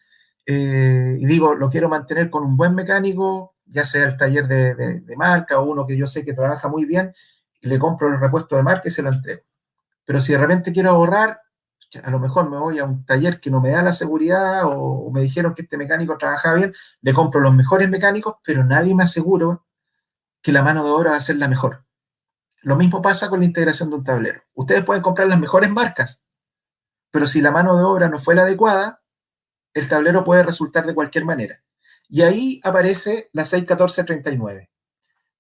y digo, lo quiero mantener con un buen mecánico, ya sea el taller de marca o uno que yo sé que trabaja muy bien, y le compro el repuesto de marca y se lo entrego. Pero si de repente quiero ahorrar, a lo mejor me voy a un taller que no me da la seguridad o me dijeron que este mecánico trabajaba bien, le compro los mejores mecánicos, pero nadie me asegura que la mano de obra va a ser la mejor. Lo mismo pasa con la integración de un tablero. Ustedes pueden comprar las mejores marcas, pero si la mano de obra no fue la adecuada, el tablero puede resultar de cualquier manera. Y ahí aparece la 61439,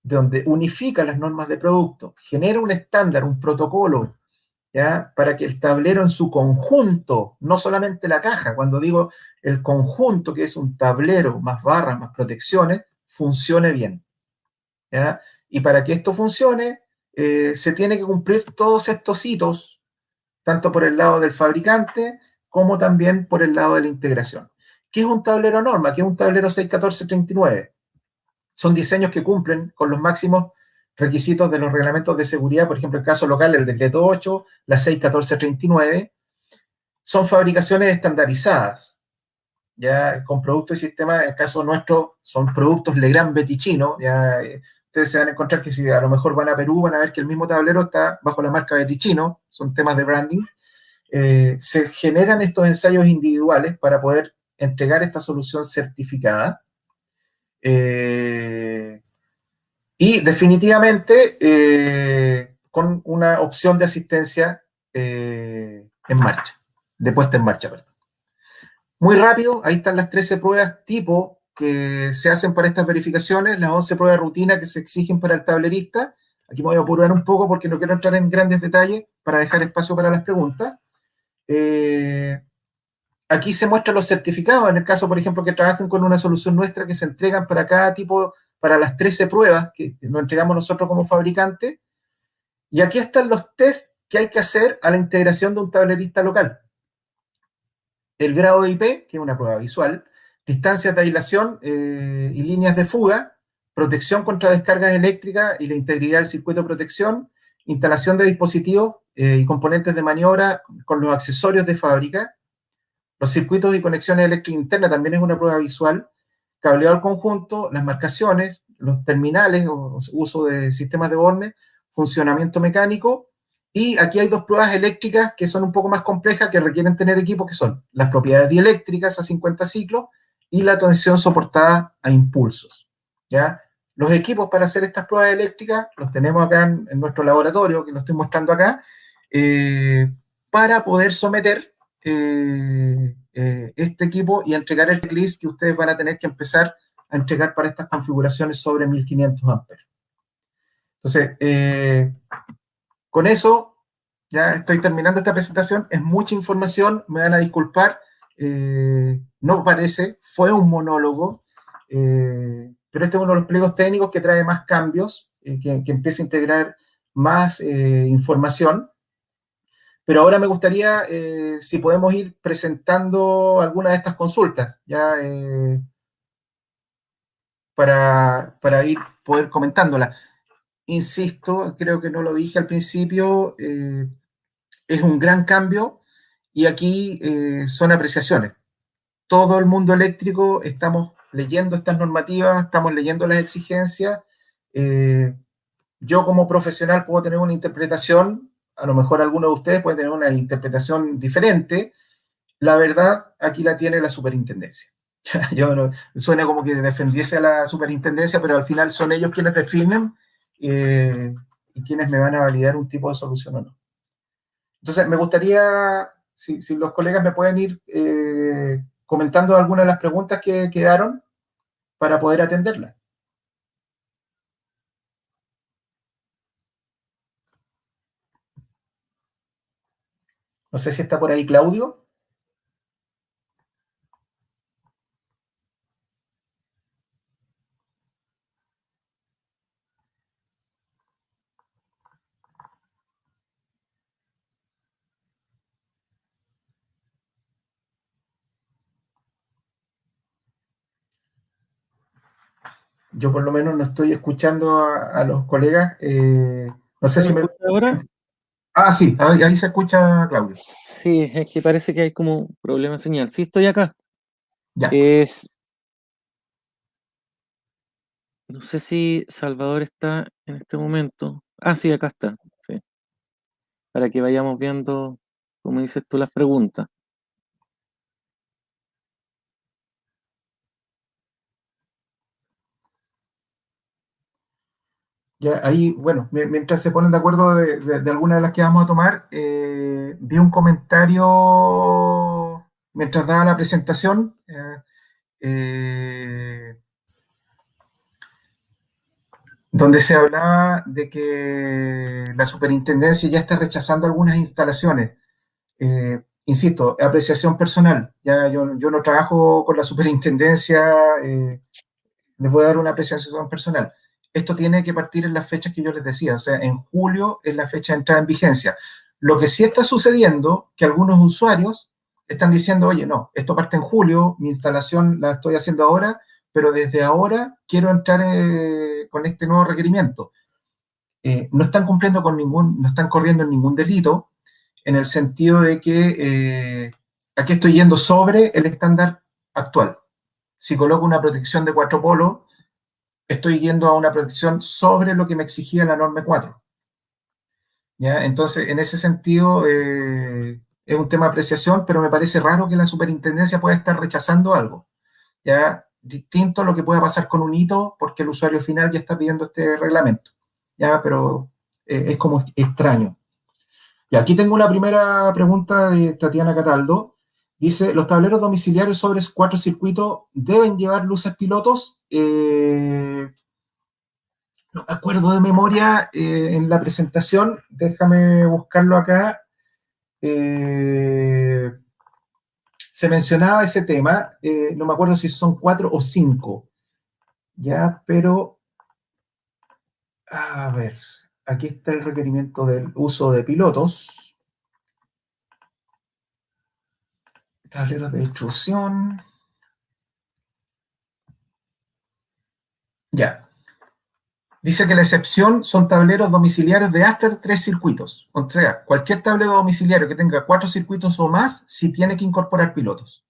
donde unifica las normas de producto, genera un estándar, un protocolo, ¿ya? Para que el tablero en su conjunto, no solamente la caja, cuando digo el conjunto, que es un tablero más barras, más protecciones, funcione bien. ¿Ya? Y para que esto funcione, se tiene que cumplir todos estos hitos, tanto por el lado del fabricante como también por el lado de la integración. ¿Qué es un tablero norma? ¿Qué es un tablero 61439? Son diseños que cumplen con los máximos requisitos de los reglamentos de seguridad, por ejemplo, el caso local, el decreto 8, la 61439, son fabricaciones estandarizadas, ya con productos y sistemas. En el caso nuestro, son productos Legrand Betichino, ya ustedes se van a encontrar que si a lo mejor van a Perú, van a ver que el mismo tablero está bajo la marca Betichino, son temas de branding. Se generan estos ensayos individuales para poder entregar esta solución certificada. Y definitivamente con una opción de asistencia en marcha, de puesta en marcha, perdón. Muy rápido, ahí están las 13 pruebas tipo que se hacen para estas verificaciones, las 11 pruebas de rutina que se exigen para el tablerista. Aquí me voy a apurar un poco porque no quiero entrar en grandes detalles para dejar espacio para las preguntas. Aquí se muestran los certificados, en el caso, por ejemplo, que trabajen con una solución nuestra que se entregan para cada tipo, para las 13 pruebas que nos entregamos nosotros como fabricante. Y aquí están los tests que hay que hacer a la integración de un tablerista local. El grado de IP, que es una prueba visual, distancias de aislación y líneas de fuga, protección contra descargas eléctricas y la integridad del circuito de protección, instalación de dispositivos y componentes de maniobra con los accesorios de fábrica. Los circuitos y conexiones eléctricas internas también es una prueba visual. Cableado al conjunto, las marcaciones, los terminales o uso de sistemas de borne, funcionamiento mecánico, y aquí hay dos pruebas eléctricas que son un poco más complejas, que requieren tener equipo, que son las propiedades dieléctricas a 50 ciclos y la tensión soportada a impulsos. ¿Ya? Los equipos para hacer estas pruebas eléctricas los tenemos acá en nuestro laboratorio, que lo estoy mostrando acá, para poder someter este equipo y entregar el checklist que ustedes van a tener que empezar a entregar para estas configuraciones sobre 1500 amperes. Entonces, con eso ya estoy terminando esta presentación. Es mucha información, me van a disculpar. No parece, fue un monólogo, pero este es uno de los pliegos técnicos que trae más cambios, que empieza a integrar más información. Pero ahora me gustaría, si podemos ir presentando alguna de estas consultas, ya para ir poder comentándolas. Insisto, creo que no lo dije al principio, es un gran cambio y aquí son apreciaciones. Todo el mundo eléctrico estamos leyendo estas normativas, estamos leyendo las exigencias. Yo como profesional puedo tener una interpretación, a lo mejor algunos de ustedes pueden tener una interpretación diferente. La verdad, aquí la tiene la superintendencia. Yo no, suena como que defendiese a la superintendencia, pero al final son ellos quienes definen y quienes me van a validar un tipo de solución o no. Entonces, me gustaría, si los colegas me pueden ir comentando algunas de las preguntas que quedaron para poder atenderlas. No sé si está por ahí Claudio. Yo por lo menos no estoy escuchando a los colegas. No sé si ¿Me me... escucha ahora? Ah, sí, ahí se escucha Claudio. Sí, es que parece que hay como un problema de señal. Sí, estoy acá. Ya. No sé si Salvador está en este momento. Ah, sí, acá está. Sí. Para que vayamos viendo, como dices tú, las preguntas. Ya, ahí, bueno, mientras se ponen de acuerdo de algunas de las que vamos a tomar, vi un comentario mientras daba la presentación, donde se hablaba de que la superintendencia ya está rechazando algunas instalaciones. Insisto, apreciación personal. Ya yo no trabajo con la superintendencia, les voy a dar una apreciación personal. Esto tiene que partir en las fechas que yo les decía, o sea, en julio es la fecha de entrada en vigencia. Lo que sí está sucediendo, que algunos usuarios están diciendo, oye, no, esto parte en julio, mi instalación la estoy haciendo ahora, pero desde ahora quiero entrar con este nuevo requerimiento. No están cumpliendo con no están corriendo en ningún delito, en el sentido de que aquí estoy yendo sobre el estándar actual. Si coloco una protección de 4 polos, estoy yendo a una protección sobre lo que me exigía la norma 4. ¿Ya? Entonces, en ese sentido, es un tema de apreciación, pero me parece raro que la superintendencia pueda estar rechazando algo. ¿Ya? Distinto a lo que pueda pasar con un hito, porque el usuario final ya está pidiendo este reglamento. ¿Ya? Pero es como extraño. Y aquí tengo una primera pregunta de Tatiana Cataldo. Dice, ¿los tableros domiciliarios sobre 4 circuitos deben llevar luces pilotos? No me acuerdo de memoria en la presentación. Déjame buscarlo acá. Se mencionaba ese tema. No me acuerdo si son 4 o 5. Ya, pero... A ver, aquí está el requerimiento del uso de pilotos. Tableros de distribución. Ya. Dice que la excepción son tableros domiciliarios de hasta 3 circuitos. O sea, cualquier tablero domiciliario que tenga 4 circuitos o más, sí tiene que incorporar pilotos.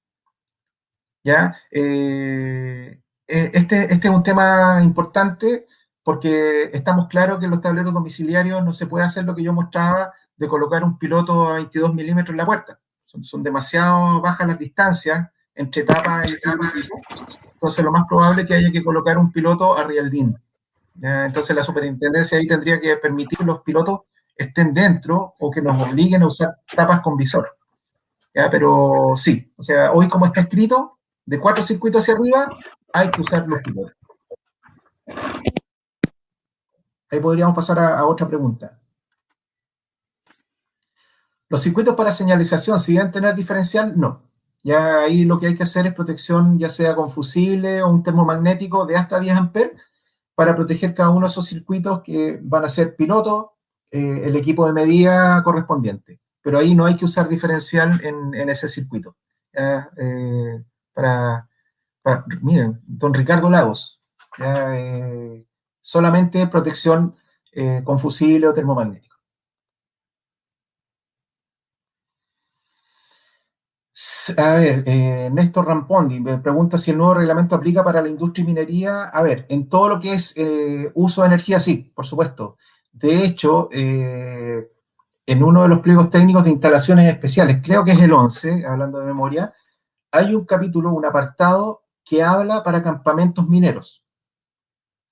¿Ya? Este es un tema importante porque estamos claros que en los tableros domiciliarios no se puede hacer lo que yo mostraba de colocar un piloto a 22 milímetros en la puerta. Son demasiado bajas las distancias entre etapa y prototipo. Entonces, lo más probable es que haya que colocar un piloto a Rialdín. Entonces, la superintendencia ahí tendría que permitir que los pilotos estén dentro o que nos obliguen a usar tapas con visor. ¿Ya? Pero sí, o sea, hoy como está escrito, de 4 circuitos hacia arriba, hay que usar los pilotos. Ahí podríamos pasar a otra pregunta. ¿Los circuitos para señalización, si deben tener diferencial? No. Ya ahí lo que hay que hacer es protección, ya sea con fusible o un termomagnético de hasta 10 amperes, para proteger cada uno de esos circuitos que van a ser piloto, el equipo de medida correspondiente. Pero ahí no hay que usar diferencial en ese circuito. Miren, don Ricardo Lagos, solamente protección con fusible o termomagnético. A ver, Néstor Rampondi me pregunta si el nuevo reglamento aplica para la industria y minería. A ver, en todo lo que es uso de energía, sí, por supuesto. De hecho, en uno de los pliegos técnicos de instalaciones especiales, creo que es el 11, hablando de memoria, hay un capítulo, un apartado que habla para campamentos mineros.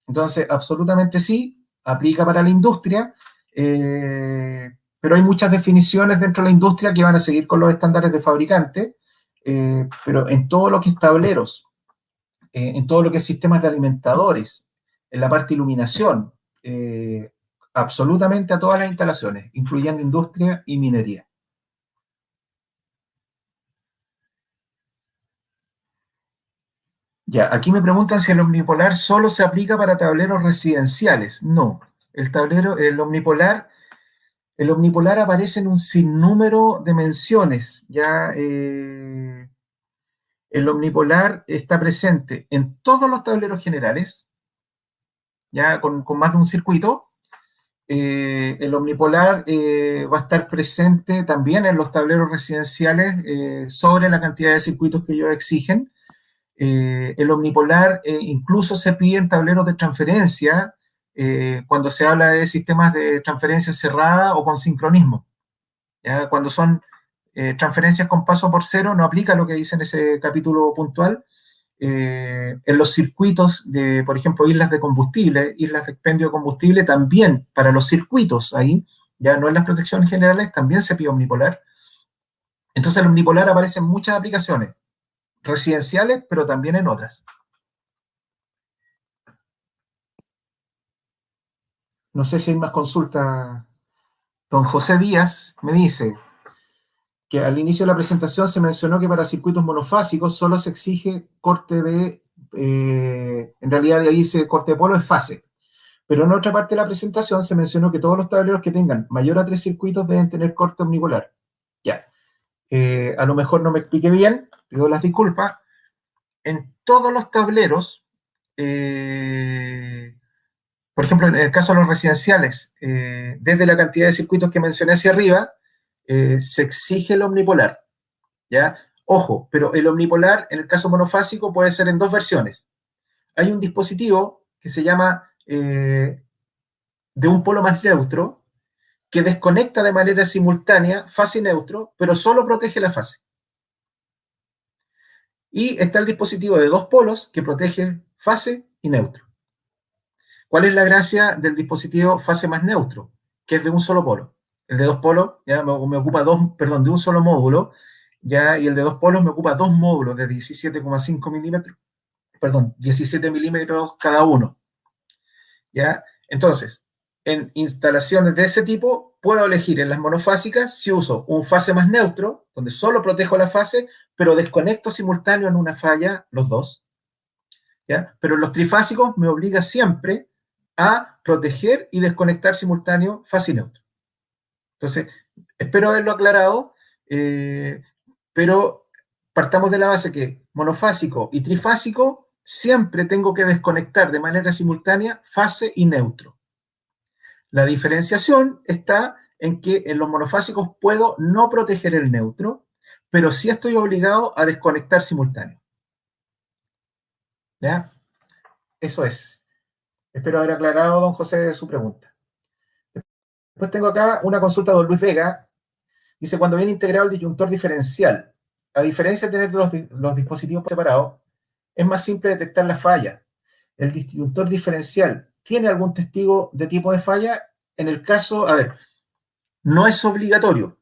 Entonces, absolutamente sí, aplica para la industria, pero hay muchas definiciones dentro de la industria que van a seguir con los estándares de fabricante, pero en todo lo que es tableros, en todo lo que es sistemas de alimentadores, en la parte de iluminación, absolutamente a todas las instalaciones, incluyendo industria y minería. Ya, aquí me preguntan si el omnipolar solo se aplica para tableros residenciales. No, el omnipolar aparece en un sinnúmero de menciones. Ya, el omnipolar está presente en todos los tableros generales, ya con más de un circuito. El omnipolar va a estar presente también en los tableros residenciales sobre la cantidad de circuitos que ellos exigen. El omnipolar incluso se pide en tableros de transferencia cuando se habla de sistemas de transferencia cerrada o con sincronismo. ¿Ya? Cuando son transferencias con paso por cero, no aplica lo que dice en ese capítulo puntual. En los circuitos de, por ejemplo, islas de combustible, islas de expendio de combustible, también para los circuitos ahí, ya no en las protecciones generales, también se pide omnipolar. Entonces el omnipolar aparece en muchas aplicaciones residenciales, pero también en otras. No sé si hay más consultas. Don José Díaz me dice que al inicio de la presentación se mencionó que para circuitos monofásicos solo se exige corte de, en realidad de ahí dice corte de polo es fase, pero en otra parte de la presentación se mencionó que todos los tableros que tengan mayor a 3 circuitos deben tener corte omnipolar. Ya, a lo mejor no me expliqué bien, pido las disculpas. En todos los tableros, por ejemplo, en el caso de los residenciales, desde la cantidad de circuitos que mencioné hacia arriba, se exige el omnipolar, ¿ya? Ojo, pero el omnipolar, en el caso monofásico, puede ser en dos versiones. Hay un dispositivo que se llama de un polo más neutro, que desconecta de manera simultánea fase y neutro, pero solo protege la fase. Y está el dispositivo de dos polos que protege fase y neutro. ¿Cuál es la gracia del dispositivo fase más neutro? Que es de un solo polo. El de dos polos ya me ocupa de un solo módulo, ya, y el de dos polos me ocupa dos módulos de 17,5 milímetros, 17 milímetros cada uno. ¿Ya? Entonces, en instalaciones de ese tipo, puedo elegir en las monofásicas si uso un fase más neutro, donde solo protejo la fase, pero desconecto simultáneo en una falla los dos. ¿Ya? Pero en los trifásicos me obliga siempre a proteger y desconectar simultáneo fase y neutro. Entonces, espero haberlo aclarado, pero partamos de la base que monofásico y trifásico siempre tengo que desconectar de manera simultánea fase y neutro. La diferenciación está en que en los monofásicos puedo no proteger el neutro, pero sí estoy obligado a desconectar simultáneo. ¿Ya? Eso es. Espero haber aclarado, don José, su pregunta. Después tengo acá una consulta de don Luis Vega. Dice, cuando viene integrado el disyuntor diferencial, a diferencia de tener los dispositivos separados, es más simple detectar la falla. El disyuntor diferencial tiene algún testigo de tipo de falla. En el caso, a ver, no es obligatorio,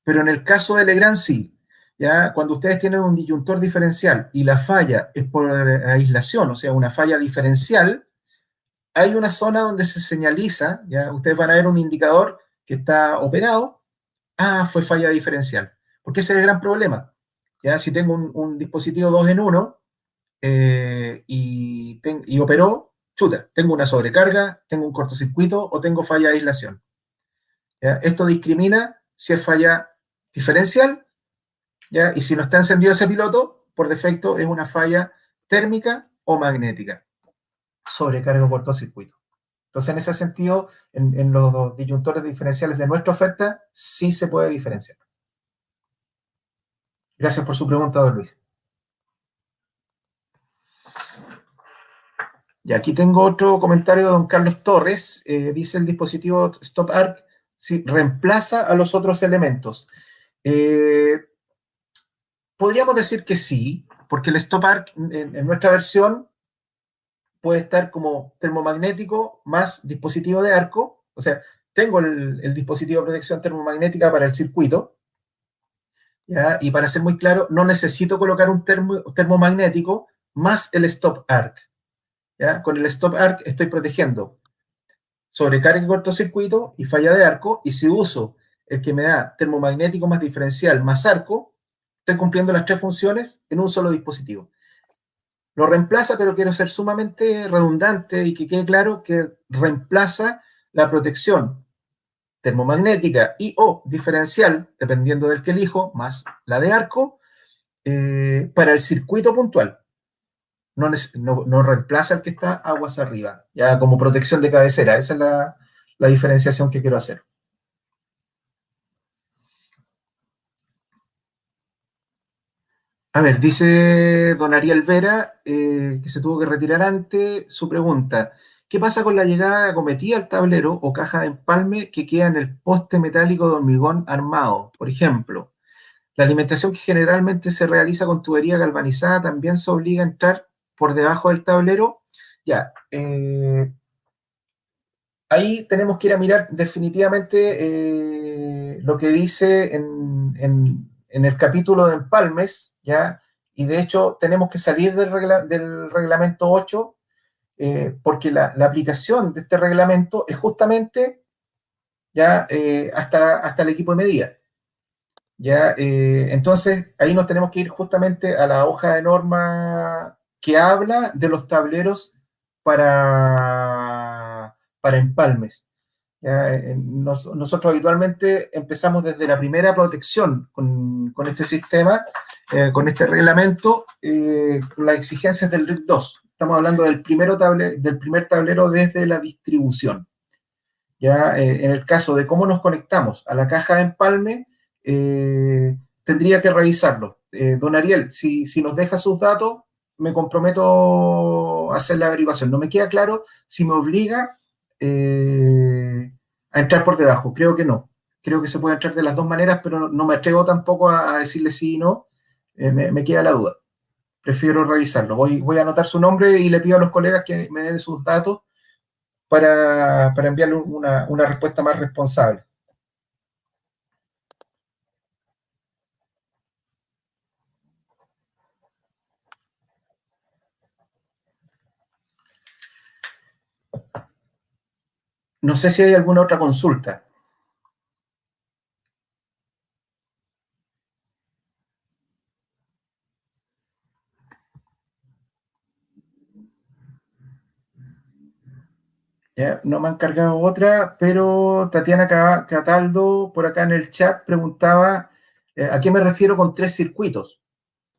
pero en el caso de Legrand sí. ¿Ya? Cuando ustedes tienen un disyuntor diferencial y la falla es por aislación, o sea, una falla diferencial, hay una zona donde se señaliza, ¿ya? Ustedes van a ver un indicador que está operado. Ah, fue falla diferencial. Porque ese es el gran problema. ¿Ya? Si tengo un dispositivo 2 en 1 y operó, chuta, tengo una sobrecarga, tengo un cortocircuito o tengo falla de aislación. ¿Ya? Esto discrimina si es falla diferencial, ¿ya? Y si no está encendido ese piloto, por defecto es una falla térmica o magnética. Sobrecarga o cortocircuito. Entonces, en ese sentido, en los disyuntores diferenciales de nuestra oferta, sí se puede diferenciar. Gracias por su pregunta, don Luis. Y aquí tengo otro comentario de don Carlos Torres. Dice el dispositivo Stop Arc si reemplaza a los otros elementos. Podríamos decir que sí, porque el Stop Arc en nuestra versión puede estar como termomagnético más dispositivo de arco. O sea, tengo el dispositivo de protección termomagnética para el circuito. ¿Ya? Y para ser muy claro, no necesito colocar un termomagnético más el Stop Arc. ¿Ya? Con el Stop Arc estoy protegiendo sobrecarga y cortocircuito y falla de arco, y si uso el que me da termomagnético más diferencial más arco, estoy cumpliendo las tres funciones en un solo dispositivo. Lo reemplaza, pero quiero ser sumamente redundante y que quede claro que reemplaza la protección termomagnética y o diferencial, dependiendo del que elijo, más la de arco, para el circuito puntual. No reemplaza el que está aguas arriba, ya como protección de cabecera. Esa es la diferenciación que quiero hacer. A ver, dice don Ariel Vera, que se tuvo que retirar antes, su pregunta. ¿Qué pasa con la llegada de acometida al tablero o caja de empalme que queda en el poste metálico de hormigón armado? Por ejemplo, la alimentación que generalmente se realiza con tubería galvanizada también se obliga a entrar por debajo del tablero. Ya, ahí tenemos que ir a mirar definitivamente lo que dice en el capítulo de empalmes, ¿ya? Y de hecho tenemos que salir del reglamento 8 porque la aplicación de este reglamento es justamente ya hasta el equipo de medida. ¿Ya? Entonces, ahí nos tenemos que ir justamente a la hoja de norma que habla de los tableros para empalmes. ¿Ya? Nosotros habitualmente empezamos desde la primera protección con este sistema, con este reglamento, las exigencias del RIC 2. Estamos hablando del primer tablero desde la distribución. ¿Ya? En el caso de cómo nos conectamos a la caja de empalme, tendría que revisarlo. Don Ariel, si nos deja sus datos, me comprometo a hacer la averiguación. No me queda claro si me obliga a entrar por debajo. Creo que no. Creo que se puede entrar de las dos maneras, pero no me atrevo tampoco a decirle sí y no. Me queda la duda. Prefiero revisarlo. Voy a anotar su nombre y le pido a los colegas que me den sus datos para enviarle una respuesta más responsable. No sé si hay alguna otra consulta. ¿Ya? No me han cargado otra, pero Tatiana Cataldo por acá en el chat preguntaba ¿a qué me refiero con tres circuitos?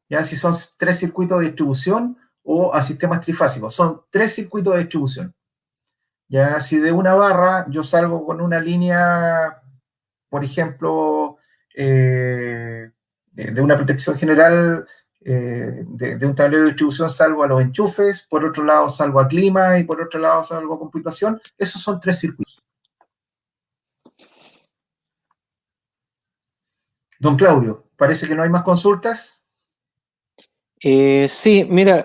¿Ya? Si son tres circuitos de distribución o a sistemas trifásicos. Son tres circuitos de distribución. Ya, si de una barra yo salgo con una línea, por ejemplo, de una protección general de un tablero de distribución salgo a los enchufes, por otro lado salgo a clima y por otro lado salgo a computación. Esos son 3 circuitos. Don Claudio, parece que no hay más consultas. Sí, mira,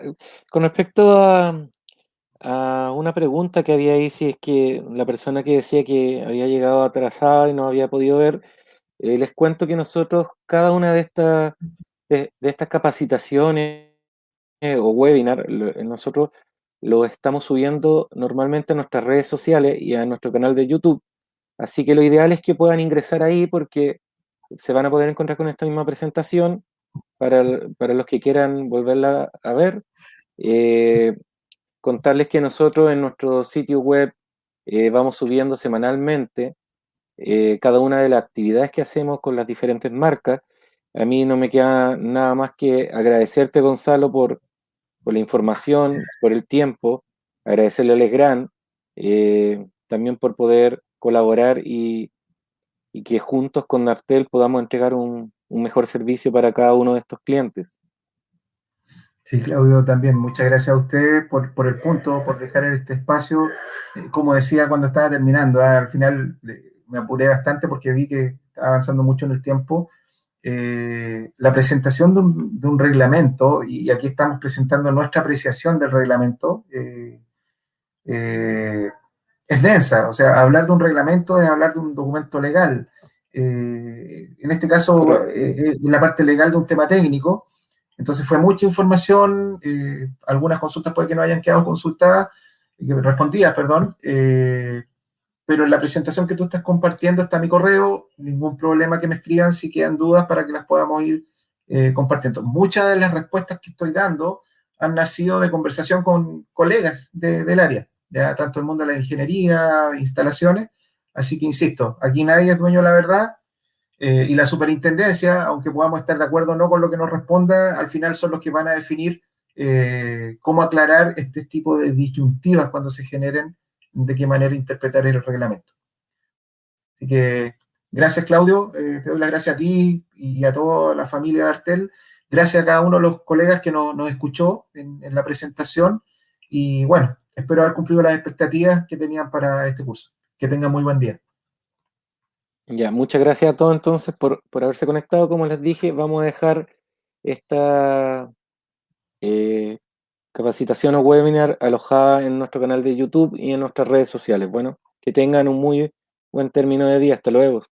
con respecto a una pregunta que había ahí, si es que la persona que decía que había llegado atrasada y no había podido ver, les cuento que nosotros, cada una de estas capacitaciones o webinar, nosotros lo estamos subiendo normalmente a nuestras redes sociales y a nuestro canal de YouTube. Así que lo ideal es que puedan ingresar ahí porque se van a poder encontrar con esta misma presentación para los que quieran volverla a ver. Eh, Contarles que nosotros en nuestro sitio web vamos subiendo semanalmente cada una de las actividades que hacemos con las diferentes marcas. A mí no me queda nada más que agradecerte, Gonzalo, por la información, por el tiempo, agradecerle a Legrand, también por poder colaborar y que juntos con Nartel podamos entregar un mejor servicio para cada uno de estos clientes. Sí, Claudio, también muchas gracias a usted por el punto, por dejar este espacio. Como decía cuando estaba terminando, al final me apuré bastante porque vi que estaba avanzando mucho en el tiempo. La presentación de un reglamento, y aquí estamos presentando nuestra apreciación del reglamento, eh, es densa. O sea, hablar de un reglamento es hablar de un documento legal. En este caso, Correcto. en la parte legal de un tema técnico. Entonces fue mucha información, algunas consultas puede que no hayan quedado consultadas, respondidas, perdón, pero en la presentación que tú estás compartiendo está mi correo, ningún problema que me escriban si quedan dudas para que las podamos ir compartiendo. Muchas de las respuestas que estoy dando han nacido de conversación con colegas del área, ya tanto el mundo de la ingeniería, instalaciones, así que insisto, aquí nadie es dueño de la verdad, y la superintendencia, aunque podamos estar de acuerdo o no con lo que nos responda, al final son los que van a definir cómo aclarar este tipo de disyuntivas cuando se generen, de qué manera interpretar el reglamento. Así que gracias, Claudio, te doy las gracias a ti y a toda la familia de Artel. Gracias a cada uno de los colegas que nos escuchó en la presentación y bueno, espero haber cumplido las expectativas que tenían para este curso. Que tengan muy buen día. Ya, muchas gracias a todos entonces por haberse conectado. Como les dije, vamos a dejar esta eh, capacitación o webinar alojada en nuestro canal de YouTube y en nuestras redes sociales. Bueno, que tengan un muy buen término de día. Hasta luego.